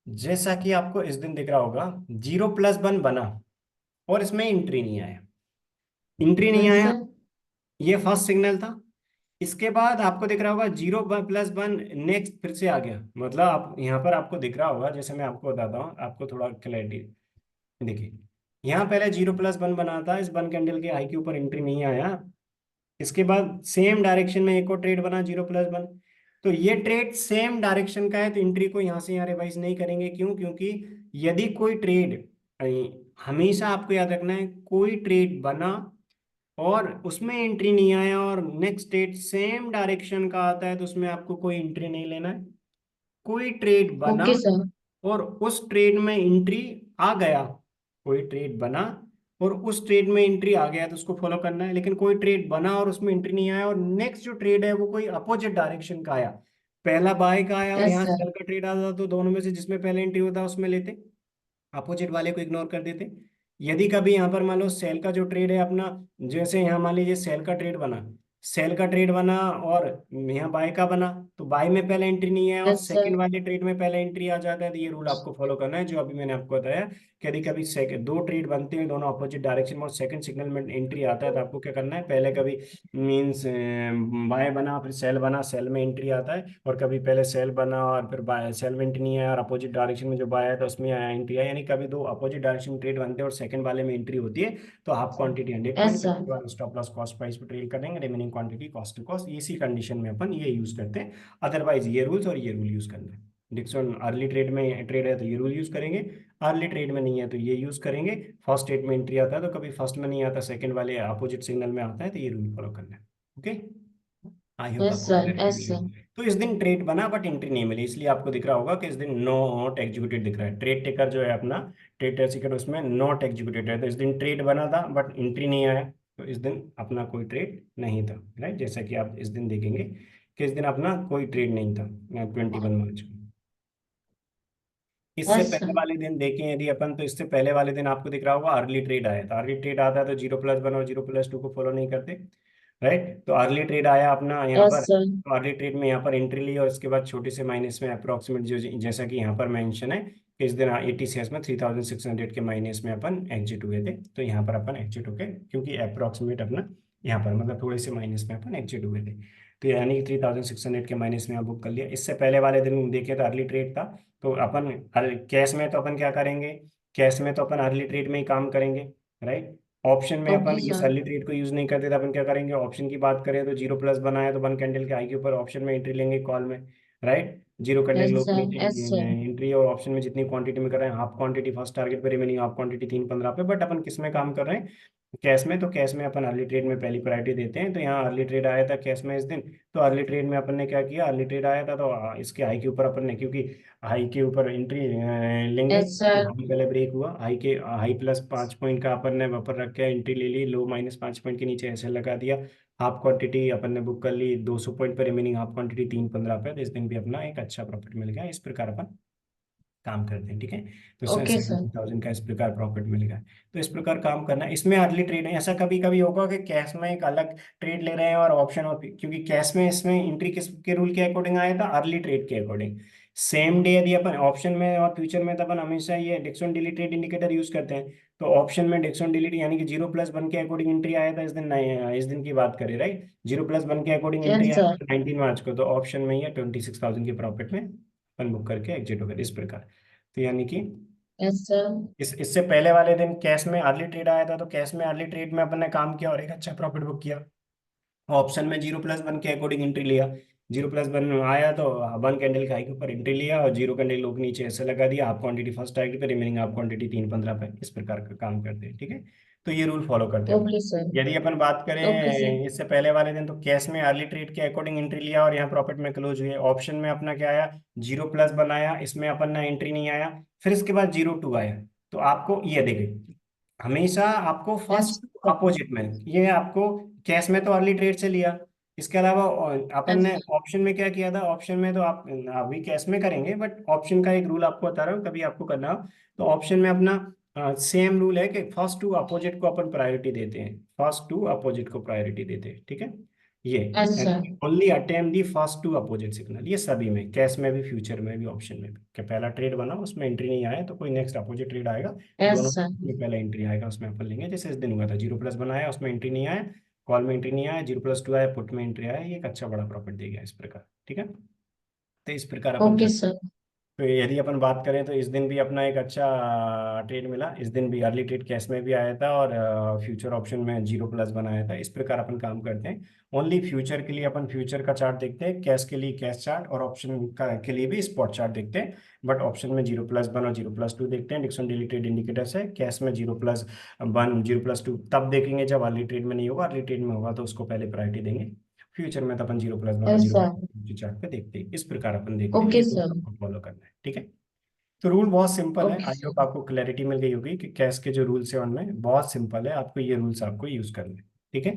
[SPEAKER 1] जैसा कि आपको इस दिन दिख रहा होगा 0+1 बना और इसमें एंट्री नहीं आया, एंट्री नहीं
[SPEAKER 2] यस
[SPEAKER 1] आया,
[SPEAKER 2] सर।
[SPEAKER 1] ये फर्स्ट सिग्नल था। इसके बाद आपको दिख रहा होगा 0+1 नेक्स्ट फिर से आ गया, मतलब आप यहाँ पर आपको दिख रहा होगा, जैसे मैं आपको बताता हूँ आपको थोड़ा क्लैरिटी। देखिए, यहाँ पहले 0+1 बना था, इस 1 कैंडल के हाई के ऊपर एंट्री नहीं आया, इसके बाद सेम डायरेक्शन में एक और ट्रेड बना 0+1, तो ये ट्रेड सेम डायरेक्शन का है तो एंट्री को यहाँ से यहाँ रिवाइज नहीं करेंगे। क्यों, क्योंकि यदि कोई ट्रेड, हमेशा आपको याद रखना है, कोई ट्रेड बना और उसमें एंट्री नहीं आया और नेक्स्ट ट्रेड सेम डायरेक्शन का आता है तो उसमें आपको कोई एंट्री नहीं लेना है। कोई ट्रेड बना
[SPEAKER 2] ओके सर।
[SPEAKER 1] और उस ट्रेड में एंट्री आ गया, कोई ट्रेड बना और उस ट्रेड में एंट्री आ गया तो उसको फॉलो करना है, लेकिन कोई ट्रेड बना और उसमें एंट्री नहीं आया और नेक्स्ट जो ट्रेड है वो कोई अपोजिट डायरेक्शन का आया, पहला बाय का आया और
[SPEAKER 2] यस
[SPEAKER 1] यहाँ
[SPEAKER 2] सर।
[SPEAKER 1] सेल का ट्रेड आता तो दोनों में से जिसमें पहले एंट्री होता उसमें लेते, अपोजिट वाले को इग्नोर कर देते। यदि कभी यहाँ पर मान लो सेल का जो ट्रेड है अपना, जैसे यहाँ मान लीजिए सेल का ट्रेड बना, सेल का ट्रेड बना और यहाँ बाय का बना, तो बाय में पहले एंट्री नहीं है और
[SPEAKER 2] यस
[SPEAKER 1] सेकंड
[SPEAKER 2] सर।
[SPEAKER 1] वाले ट्रेड में पहले एंट्री आ जाता है, तो ये रूल आपको फॉलो करना है जो अभी मैंने आपको बताया। कभी कभी सेकंड दो ट्रेड बनते हैं दोनों अपोजिट डायरेक्शन में और सेकंड सिग्नल में एंट्री आता है, तो आपको क्या करना है, पहले कभी मीन्स बाय बना फिर सेल बना, सेल में एंट्री आता है, और कभी पहले सेल बना और फिर बाय, सेल में एंट्री नहीं आया और अपोजिट डायरेक्शन में जो बाय है तो उसमें एंट्री आया, यानी कभी दो अपोजिट डायरेक्शन में ट्रेड बनते हैं और सेकंड वाले में एंट्री होती है, तो half quantity 100
[SPEAKER 2] yes
[SPEAKER 1] point
[SPEAKER 2] sir.
[SPEAKER 1] पे स्टॉप लॉस कॉस्ट प्राइस पे ट्रेड करेंगे, remaining quantity cost to cost, इसी कंडीशन में अपन ये यूज करते हैं। अदरवाइज ये रूल्स और ये रूल यूज करना है। डिक्सन अर्ली ट्रेड में ट्रेड है तो ये रूल यूज करेंगे, अर्ली ट्रेड में नहीं है तो ये यूज करेंगे, फर्स्ट ट्रेड में एंट्री आता है तो कभी फर्स्ट में नहीं आता, सेकंड वाले अपोजिट सिग्नल में आता है तो ये रूल फॉलो करना है। ओके, आई होप
[SPEAKER 2] यस
[SPEAKER 1] आपको
[SPEAKER 2] सर।
[SPEAKER 1] क्लैरिटी
[SPEAKER 2] यस
[SPEAKER 1] मिली
[SPEAKER 2] सर।
[SPEAKER 1] होगी। तो इस दिन ट्रेड बना बट एंट्री नहीं मिली, इसलिए आपको दिख रहा होगा कि इस दिन नॉट एग्जीक्यूटेड दिख रहा है, ट्रेड टेकर जो है अपना ट्रेड टेकर उसमें नॉट एग्जीक्यूटेड है, तो इस दिन ट्रेड बना था बट एंट्री नहीं आया, तो इस दिन अपना कोई ट्रेड नहीं था, राइट। जैसा कि आप इस दिन देखेंगे कि इस दिन अपना कोई ट्रेड नहीं था 21 मार्च को। इससे
[SPEAKER 2] यस
[SPEAKER 1] पहले
[SPEAKER 2] सर।
[SPEAKER 1] वाले दिन देखें यदि अपन, तो इससे पहले वाले दिन आपको दिख रहा होगा अर्ली ट्रेड आया था, अर्ली ट्रेड आता है तो 0+1 और 0+2 को फॉलो नहीं करते, राइट। तो अर्ली ट्रेड आया अपना यहाँ
[SPEAKER 2] यस
[SPEAKER 1] पर,
[SPEAKER 2] सर।
[SPEAKER 1] तो अर्ली ट्रेड में यहाँ पर एंट्री ली और इसके बाद छोटे से माइनस में अप्रोक्सीमेट जो जैसा कि यहाँ पर मेंशन है कि इस दिन 80 शेयर्स में 3600 के माइनस में अपन एग्जिट हुए थे, तो यहाँ पर अपन एग्जिट हो गए क्योंकि अप्रोक्सीमेट अपना यहाँ पर मतलब थोड़े से माइनस में अपन एग्जिट हुए थे, तो यानी कि 3600 के माइनस में यहाँ बुक कर लिया। इससे पहले वाले दिन देखे तो अर्ली ट्रेड था, तो अपन कैश में तो अपन क्या करेंगे, कैश में तो अपन अर्ली ट्रेड में ही काम करेंगे, राइट। ऑप्शन में अपन
[SPEAKER 2] ओके
[SPEAKER 1] इस
[SPEAKER 2] सर।
[SPEAKER 1] अर्ली ट्रेड को यूज नहीं करते, तो अपन क्या करेंगे, ऑप्शन की बात करें तो 0+ बनाया तो 1 कैंडल के हाई के ऊपर ऑप्शन में एंट्री लेंगे कॉल में, राइट। 0 कैंडल
[SPEAKER 2] यस
[SPEAKER 1] लो के
[SPEAKER 2] सर।
[SPEAKER 1] नीचे
[SPEAKER 2] यस सर।
[SPEAKER 1] एंट्री, और ऑप्शन में जितनी क्वांटिटी में कर रहे हैं हाफ क्वांटिटी फर्स्ट टारगेट पे, रिमेनिंग हाफ क्वांटिटी 315 पे, बट अपन किस में काम कर रहे हैं, कैश में, तो कैश में अपन अर्ली ट्रेड में पहली प्रायोरिटी देते हैं, तो यहाँ अर्ली ट्रेड आया था कैश में इस दिन, तो अर्ली ट्रेड में अपन ने क्या किया, अर्ली ट्रेड आया था तो इसके हाई के ऊपर अपन ने, क्योंकि हाई के ऊपर एंट्री लेंगे,
[SPEAKER 2] यस सर।
[SPEAKER 1] हाई पहले ब्रेक हुआ, हाई के हाई +5 पॉइंट का अपन ने वहाँ पर रख के एंट्री ले ली, लो -5 पॉइंट के नीचे ऐसे लगा दिया, हाफ क्वांटिटी अपन ने बुक कर ली 200 पॉइंट पर, रिमेनिंग हाफ क्वांटिटी 315 पे, तो इस दिन भी अपना एक अच्छा प्रॉफिट मिल गया, इस प्रकार अपन काम करते हैं, ठीक है। तो
[SPEAKER 2] ओके सर।
[SPEAKER 1] 70,000 का इस प्रकार प्रॉफिट मिलेगा, तो इस प्रकार काम करना है। इसमें अर्ली ट्रेड है, ऐसा कभी कभी होगा कि कैश में एक अलग ट्रेड ले रहे हैं और ऑप्शन, और क्योंकि कैश में इसमें एंट्री किसके रूल के अकॉर्डिंग आया था, अर्ली ट्रेड के अकॉर्डिंग। सेम डे यदि अपन ऑप्शन में और फ्यूचर में, तो अपन हमेशा ये Dixon daily trade indicator use करते हैं, तो ऑप्शन में डिक्सन डेली यानी कि 0+1 के अकॉर्डिंग एंट्री आया था इस दिन, नहीं इस दिन की बात करें, राइट, 0+1 के अकॉर्डिंग एंट्री
[SPEAKER 2] यस
[SPEAKER 1] आया
[SPEAKER 2] सर।
[SPEAKER 1] था 19 मार्च को, तो ऑप्शन में ही 26,000 के प्रॉफिट में अपन बुक करके एग्जिट हो गए इस प्रकार। तो यानी कि
[SPEAKER 2] यस सर।
[SPEAKER 1] इससे पहले वाले दिन कैश में अर्ली ट्रेड आया था, तो कैश में अर्ली ट्रेड में अपन ने काम किया और एक अच्छा प्रॉफिट बुक किया। ऑप्शन में 0+1 के अकॉर्डिंग एंट्री लिया, 0+1 आया तो 1 कैंडल के हाई के ऊपर एंट्री लिया और 0 कैंडल लो के नीचे ऐसे लगा दिया, हाफ क्वांटिटी फर्स्ट टारगेट पे, रिमेनिंग हाफ क्वांटिटी 315 पे, इस प्रकार का काम करते हैं, ठीक है। तो ये रूल फॉलो करते हैं अपन।
[SPEAKER 2] Okay sir.
[SPEAKER 1] यदि अपन बात
[SPEAKER 2] ओके सर।
[SPEAKER 1] करें इससे पहले वाले दिन, तो कैश में अर्ली ट्रेड के अकॉर्डिंग एंट्री लिया और यहाँ प्रॉफिट में क्लोज हुए। ऑप्शन में अपना क्या आया, 0+ बनाया, इसमें अपन ना एंट्री नहीं आया, फिर इसके बाद 0.2 आया, तो आपको ये देखिए हमेशा आपको
[SPEAKER 2] यस
[SPEAKER 1] फर्स्ट
[SPEAKER 2] सर।
[SPEAKER 1] अपोजिट में, ये आपको कैश में तो अर्ली ट्रेड से लिया, इसके अलावा अपन
[SPEAKER 2] यस
[SPEAKER 1] ने
[SPEAKER 2] सर।
[SPEAKER 1] ऑप्शन में क्या किया था, ऑप्शन में तो आप अभी कैश में करेंगे बट ऑप्शन का एक रूल आपको बता रहा हूँ, कभी आपको करना हो तो ऑप्शन में अपना सेम रूल है कि फर्स्ट टू अपोजिट को अपन प्रायोरिटी देते हैं, फर्स्ट टू अपोजिट को प्रायोरिटी देते हैं, ठीक है। ये
[SPEAKER 2] yes sir.
[SPEAKER 1] Only attempt the first to opposite signal, ये सभी में, कैश में भी फ्यूचर में भी ऑप्शन में भी, कि पहला ट्रेड बना उसमें एंट्री नहीं आया तो कोई नेक्स्ट अपोजिट ट्रेड आएगा, तो
[SPEAKER 2] यस
[SPEAKER 1] दोनों
[SPEAKER 2] सर।
[SPEAKER 1] में पहला एंट्री आएगा उसमें अपन लेंगे, जैसे इस दिन हुआ था 0+ बनाया उसमें एंट्री नहीं आया, कॉल में एंट्री नहीं आया, 0+2 आया पुट में एंट्री आया, ये एक अच्छा बड़ा प्रॉफिट दे गया इस प्रकार, ठीक है। तो इस प्रकार अपन
[SPEAKER 2] ओके
[SPEAKER 1] कर,
[SPEAKER 2] सर।
[SPEAKER 1] तो यदि अपन बात करें तो इस दिन भी अपना एक अच्छा ट्रेड मिला, इस दिन भी अर्ली ट्रेड कैश में भी आया था और फ्यूचर ऑप्शन में 0+ बनाया था, इस प्रकार अपन काम करते हैं। ओनली फ्यूचर के लिए अपन फ्यूचर का चार्ट देखते हैं, कैश के लिए कैश चार्ट और ऑप्शन का के लिए भी स्पॉट चार्ट देखते हैं, बट ऑप्शन में 0+1 और 0+2 देखते हैं, डिक्सन डेली ट्रेड इंडिकेटर से। कैश में 0+1 0+2 तब देखेंगे जब अर्ली ट्रेड में नहीं होगा, अर्ली ट्रेड में होगा तो उसको पहले प्रायोरिटी देंगे। फ्यूचर में तो अपन 0+1 और
[SPEAKER 2] यस
[SPEAKER 1] जीरो
[SPEAKER 2] सर।
[SPEAKER 1] चार्ट पे देखते हैं, इस प्रकार अपन देखते हैं,
[SPEAKER 2] ओके
[SPEAKER 1] ये
[SPEAKER 2] सर।
[SPEAKER 1] फॉलो करना है, ठीक है। तो रूल बहुत सिंपल है,
[SPEAKER 2] ओके
[SPEAKER 1] आई होप
[SPEAKER 2] सर।
[SPEAKER 1] आपको क्लैरिटी मिल गई होगी कि कैश के जो रूल्स है उनमें बहुत सिंपल है, आपको ये रूल्स आपको यूज करने हैं, ठीक है।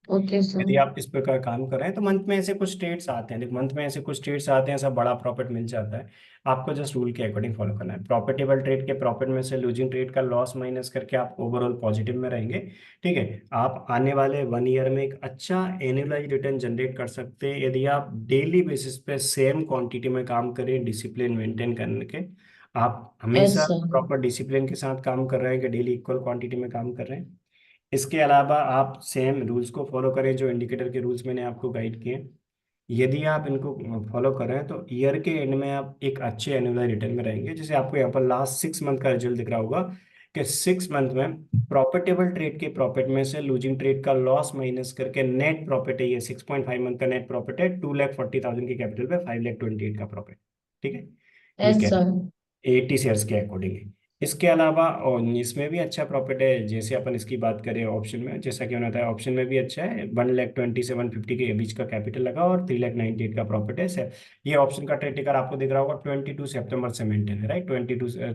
[SPEAKER 2] Okay sir.
[SPEAKER 1] यदि आप इस प्रकार काम कर रहे हैं तो मंथ में ऐसे कुछ ट्रेड्स आते हैं, देखो मंथ में ऐसे कुछ ट्रेड्स आते हैं, सब बड़ा प्रॉफिट मिल जाता है। आपको जस्ट रूल के अकॉर्डिंग फॉलो करना है। प्रॉफिटेबल ट्रेड के प्रॉफिट में से लूजिंग ट्रेड का लॉस माइनस करके आप ओवरऑल पॉजिटिव में रहेंगे। ठीक है, आप आने वाले 1 ईयर में एक अच्छा एनुअलाइज रिटर्न जनरेट कर सकते हैं यदि आप डेली बेसिस पे सेम क्वांटिटी में काम करें, डिसिप्लिन मेंटेन करने के। आप
[SPEAKER 2] यस
[SPEAKER 1] हमेशा
[SPEAKER 2] सर।
[SPEAKER 1] प्रॉपर डिसिप्लिन के साथ काम कर रहे हैं कि डेली इक्वल क्वांटिटी में काम कर रहे हैं। इसके अलावा आप सेम रूल्स को फॉलो करें जो इंडिकेटर के रूल्स मैंने आपको गाइड किए। यदि आप इनको फॉलो कर रहे हैं तो ईयर के एंड में आप एक अच्छे एनुअल रिटर्न में रहेंगे। जैसे आपको यहाँ पर लास्ट 6 मंथ का रिजल्ट दिख रहा होगा कि 6 मंथ में प्रॉफिटेबल ट्रेड के प्रॉफिट में से लूजिंग ट्रेड का लॉस माइनस करके नेट प्रॉफिट है, ये 6.5 मंथ का नेट प्रॉफिट है 2,40,000 के कैपिटल पे 5,28,000 का प्रॉफिट। ठीक है, ये
[SPEAKER 2] यस
[SPEAKER 1] क्या
[SPEAKER 2] सर।
[SPEAKER 1] 80 शेयर्स के अकॉर्डिंग। इसके अलावा और इसमें भी अच्छा प्रॉफिट है। जैसे अपन इसकी बात करें ऑप्शन में, जैसा कि मैंने बताया ऑप्शन में भी अच्छा है, 1,27,50 के बीच का कैपिटल लगा और 3,98 का प्रॉफिट है। ये ऑप्शन का ट्रेड टिकर आपको दिख रहा होगा, 22 सितंबर से मेंटेन है, राइट,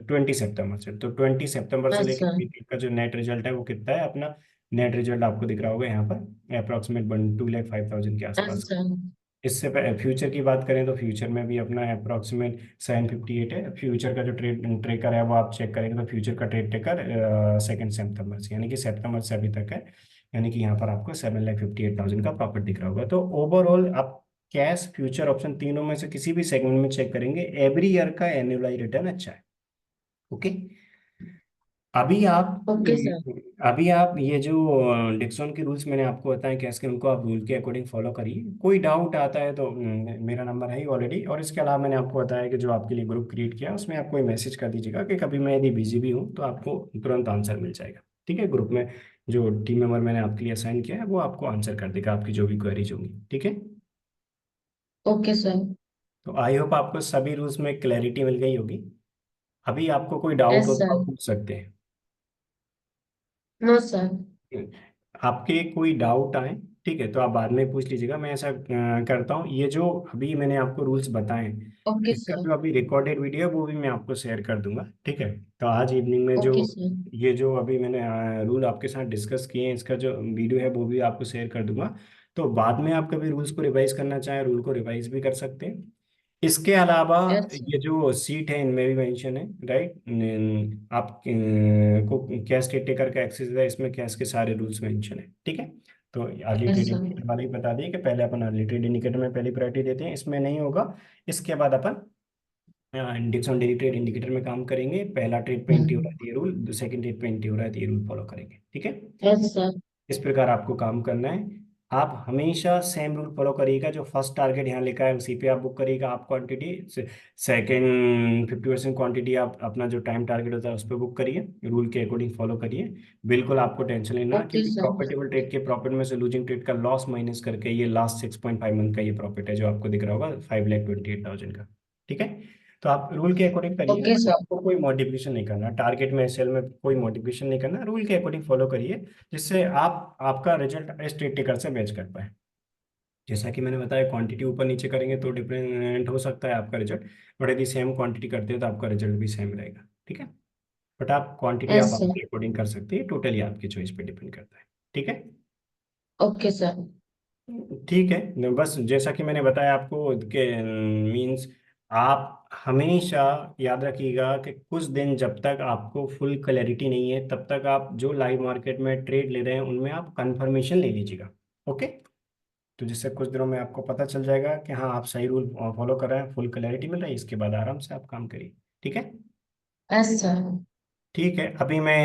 [SPEAKER 1] 20 सितंबर से। तो 20 सितंबर से
[SPEAKER 2] यस
[SPEAKER 1] लेकर
[SPEAKER 2] सर।
[SPEAKER 1] का जो नेट रिजल्ट है वो कितना है अपना। नेट रिजल्ट आपको दिख रहा होगा यहाँ पर अप्रोक्सीमेट 2,05,000 के
[SPEAKER 2] यस
[SPEAKER 1] आसपास।
[SPEAKER 2] सर।
[SPEAKER 1] इससे फ्यूचर की बात करें तो फ्यूचर में भी अपना अप्रोक्सीमेट 758 है। फ्यूचर का जो ट्रेड ट्रेकर है वो आप चेक करेंगे तो फ्यूचर का ट्रेड ट्रेकर 2 सितंबर से, यानी कि सितंबर से अभी तक है। यानी कि यहाँ पर आपको 7,58,000 का प्रॉफिट दिख रहा होगा। तो ओवरऑल आप कैश फ्यूचर ऑप्शन तीनों में से किसी भी सेगमेंट में चेक करेंगे, एवरी ईयर का एनुअलाइज रिटर्न अच्छा है। ओके, अभी आप
[SPEAKER 2] ओके सर।
[SPEAKER 1] अभी आप ये जो डिक्सन के रूल्स मैंने आपको बताया कैसे, उनको आप रूल के अकॉर्डिंग फॉलो करिए। कोई डाउट आता है तो मेरा नंबर है ही ऑलरेडी। और इसके अलावा मैंने आपको बताया कि जो आपके लिए ग्रुप क्रिएट किया उसमें आप कोई मैसेज कर दीजिएगा कि कभी मैं यदि बिजी भी हूँ तो आपको तुरंत आंसर मिल जाएगा। ठीक है, ग्रुप में जो टीम मेंबर मैंने आपके लिए असाइन किया है वो आपको आंसर कर देगा आपकी जो भी क्वेरीज होंगी। ठीक है,
[SPEAKER 2] ओके सर।
[SPEAKER 1] तो आई होप आपको सभी रूल्स में क्लैरिटी मिल गई होगी। अभी आपको कोई डाउट
[SPEAKER 2] यस
[SPEAKER 1] हो तो
[SPEAKER 2] सर।
[SPEAKER 1] आप पूछ सकते हैं।
[SPEAKER 2] No sir.
[SPEAKER 1] आपके कोई डाउट आए, ठीक है, तो आप बाद में पूछ लीजिएगा। मैं ऐसा करता हूँ, ये जो अभी मैंने आपको रूल्स बताए हैं
[SPEAKER 2] ओके
[SPEAKER 1] इसका
[SPEAKER 2] सर।
[SPEAKER 1] जो अभी रिकॉर्डेड वीडियो है वो भी मैं आपको शेयर कर दूंगा। ठीक है, तो आज इवनिंग में जो
[SPEAKER 2] ओके सर।
[SPEAKER 1] ये जो अभी मैंने रूल आपके साथ डिस्कस किए हैं इसका जो वीडियो है वो भी आपको शेयर कर दूंगा। तो बाद में आप कभी रूल्स को रिवाइज करना चाहें रूल को रिवाइज भी कर सकते हैं। इसके अलावा
[SPEAKER 2] यस सर।
[SPEAKER 1] ये जो सीट है इनमें भी मेंशन है, राइट। आप को कैश ट्रेड टेकर का एक्सेस है, इसमें कैश के सारे रूल्स मेंशन है। ठीक है, तो early
[SPEAKER 2] yes
[SPEAKER 1] trade
[SPEAKER 2] sir.
[SPEAKER 1] Indicator वाले ही बता दिए कि पहले अपन अर्ली ट्रेड इंडिकेटर में पहली प्रायोरिटी देते हैं, इसमें नहीं होगा। इसके बाद अपन index on daily trade indicator में काम करेंगे। पहला ट्रेड पे एंटी हो रहा है तो ये रूल, सेकंड ट्रेड पे एंटी हो रहा है तो ये रूल फॉलो करेंगे। ठीक है,
[SPEAKER 2] यस सर।
[SPEAKER 1] इस प्रकार आपको काम करना है। आप हमेशा सेम रूल फॉलो करिएगा, जो फर्स्ट टारगेट यहाँ लिखा है उसी पे आप बुक करिएगा आप क्वांटिटी। सेकंड 50% क्वांटिटी आप अपना जो टाइम टारगेट होता है उस पर बुक करिए, रूल के अकॉर्डिंग फॉलो करिए। बिल्कुल आपको टेंशन लेना है,
[SPEAKER 2] ओके
[SPEAKER 1] क्योंकि
[SPEAKER 2] सर।
[SPEAKER 1] प्रॉफिटेबल ट्रेड के प्रॉफिट में से लूजिंग ट्रेड का लॉस माइनस करके ये लास्ट 6.5 मंथ का ये प्रॉफिट है जो आपको दिख रहा होगा 5,28,000 का। ठीक है, तो आप रूल के अकॉर्डिंग करिएगा,
[SPEAKER 2] ओके
[SPEAKER 1] बट
[SPEAKER 2] सर।
[SPEAKER 1] आपको कोई मॉडिफिकेशन नहीं करना, टारगेट में सेल में कोई मॉडिफिकेशन नहीं करना, रूल के अकॉर्डिंग फॉलो करिए, जिससे आप आपका रिजल्ट स्ट्रेट टिकर से मैच कर पाए। जैसा कि मैंने बताया क्वांटिटी ऊपर नीचे करेंगे तो डिफरेंट हो सकता है आपका रिजल्ट, बट यदि सेम क्वांटिटी करते हैं तो आपका रिजल्ट भी सेम रहेगा। ठीक है, बट आप क्वांटिटी आप
[SPEAKER 2] यस सर।
[SPEAKER 1] अपने अकॉर्डिंग कर सकते हैं, टोटली आपकी चॉइस पे डिपेंड करता है। ठीक है,
[SPEAKER 2] ओके सर।
[SPEAKER 1] ठीक है, बस जैसा कि मैंने बताया आपको कि मीन्स आप हमेशा याद रखिएगा कि कुछ दिन जब तक आपको फुल क्लैरिटी नहीं है तब तक आप जो लाइव मार्केट में ट्रेड ले रहे हैं उनमें आप कंफर्मेशन ले लीजिएगा। ओके, तो जिससे कुछ दिनों में आपको पता चल जाएगा कि हाँ आप सही रूल फॉलो कर रहे हैं, फुल क्लैरिटी मिल रही है, इसके बाद आराम से आप काम करिए। ठीक है,
[SPEAKER 2] यस सर।
[SPEAKER 1] ठीक है, अभी मैं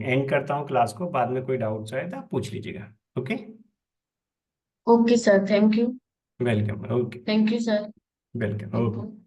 [SPEAKER 1] एंड करता हूँ क्लास को, बाद में कोई डाउट्स आए तो आप पूछ लीजिएगा। Okay,
[SPEAKER 2] okay sir. Thank you.
[SPEAKER 1] Welcome, okay,
[SPEAKER 2] thank you sir.
[SPEAKER 1] Welcome,
[SPEAKER 2] okay.
[SPEAKER 1] Okay.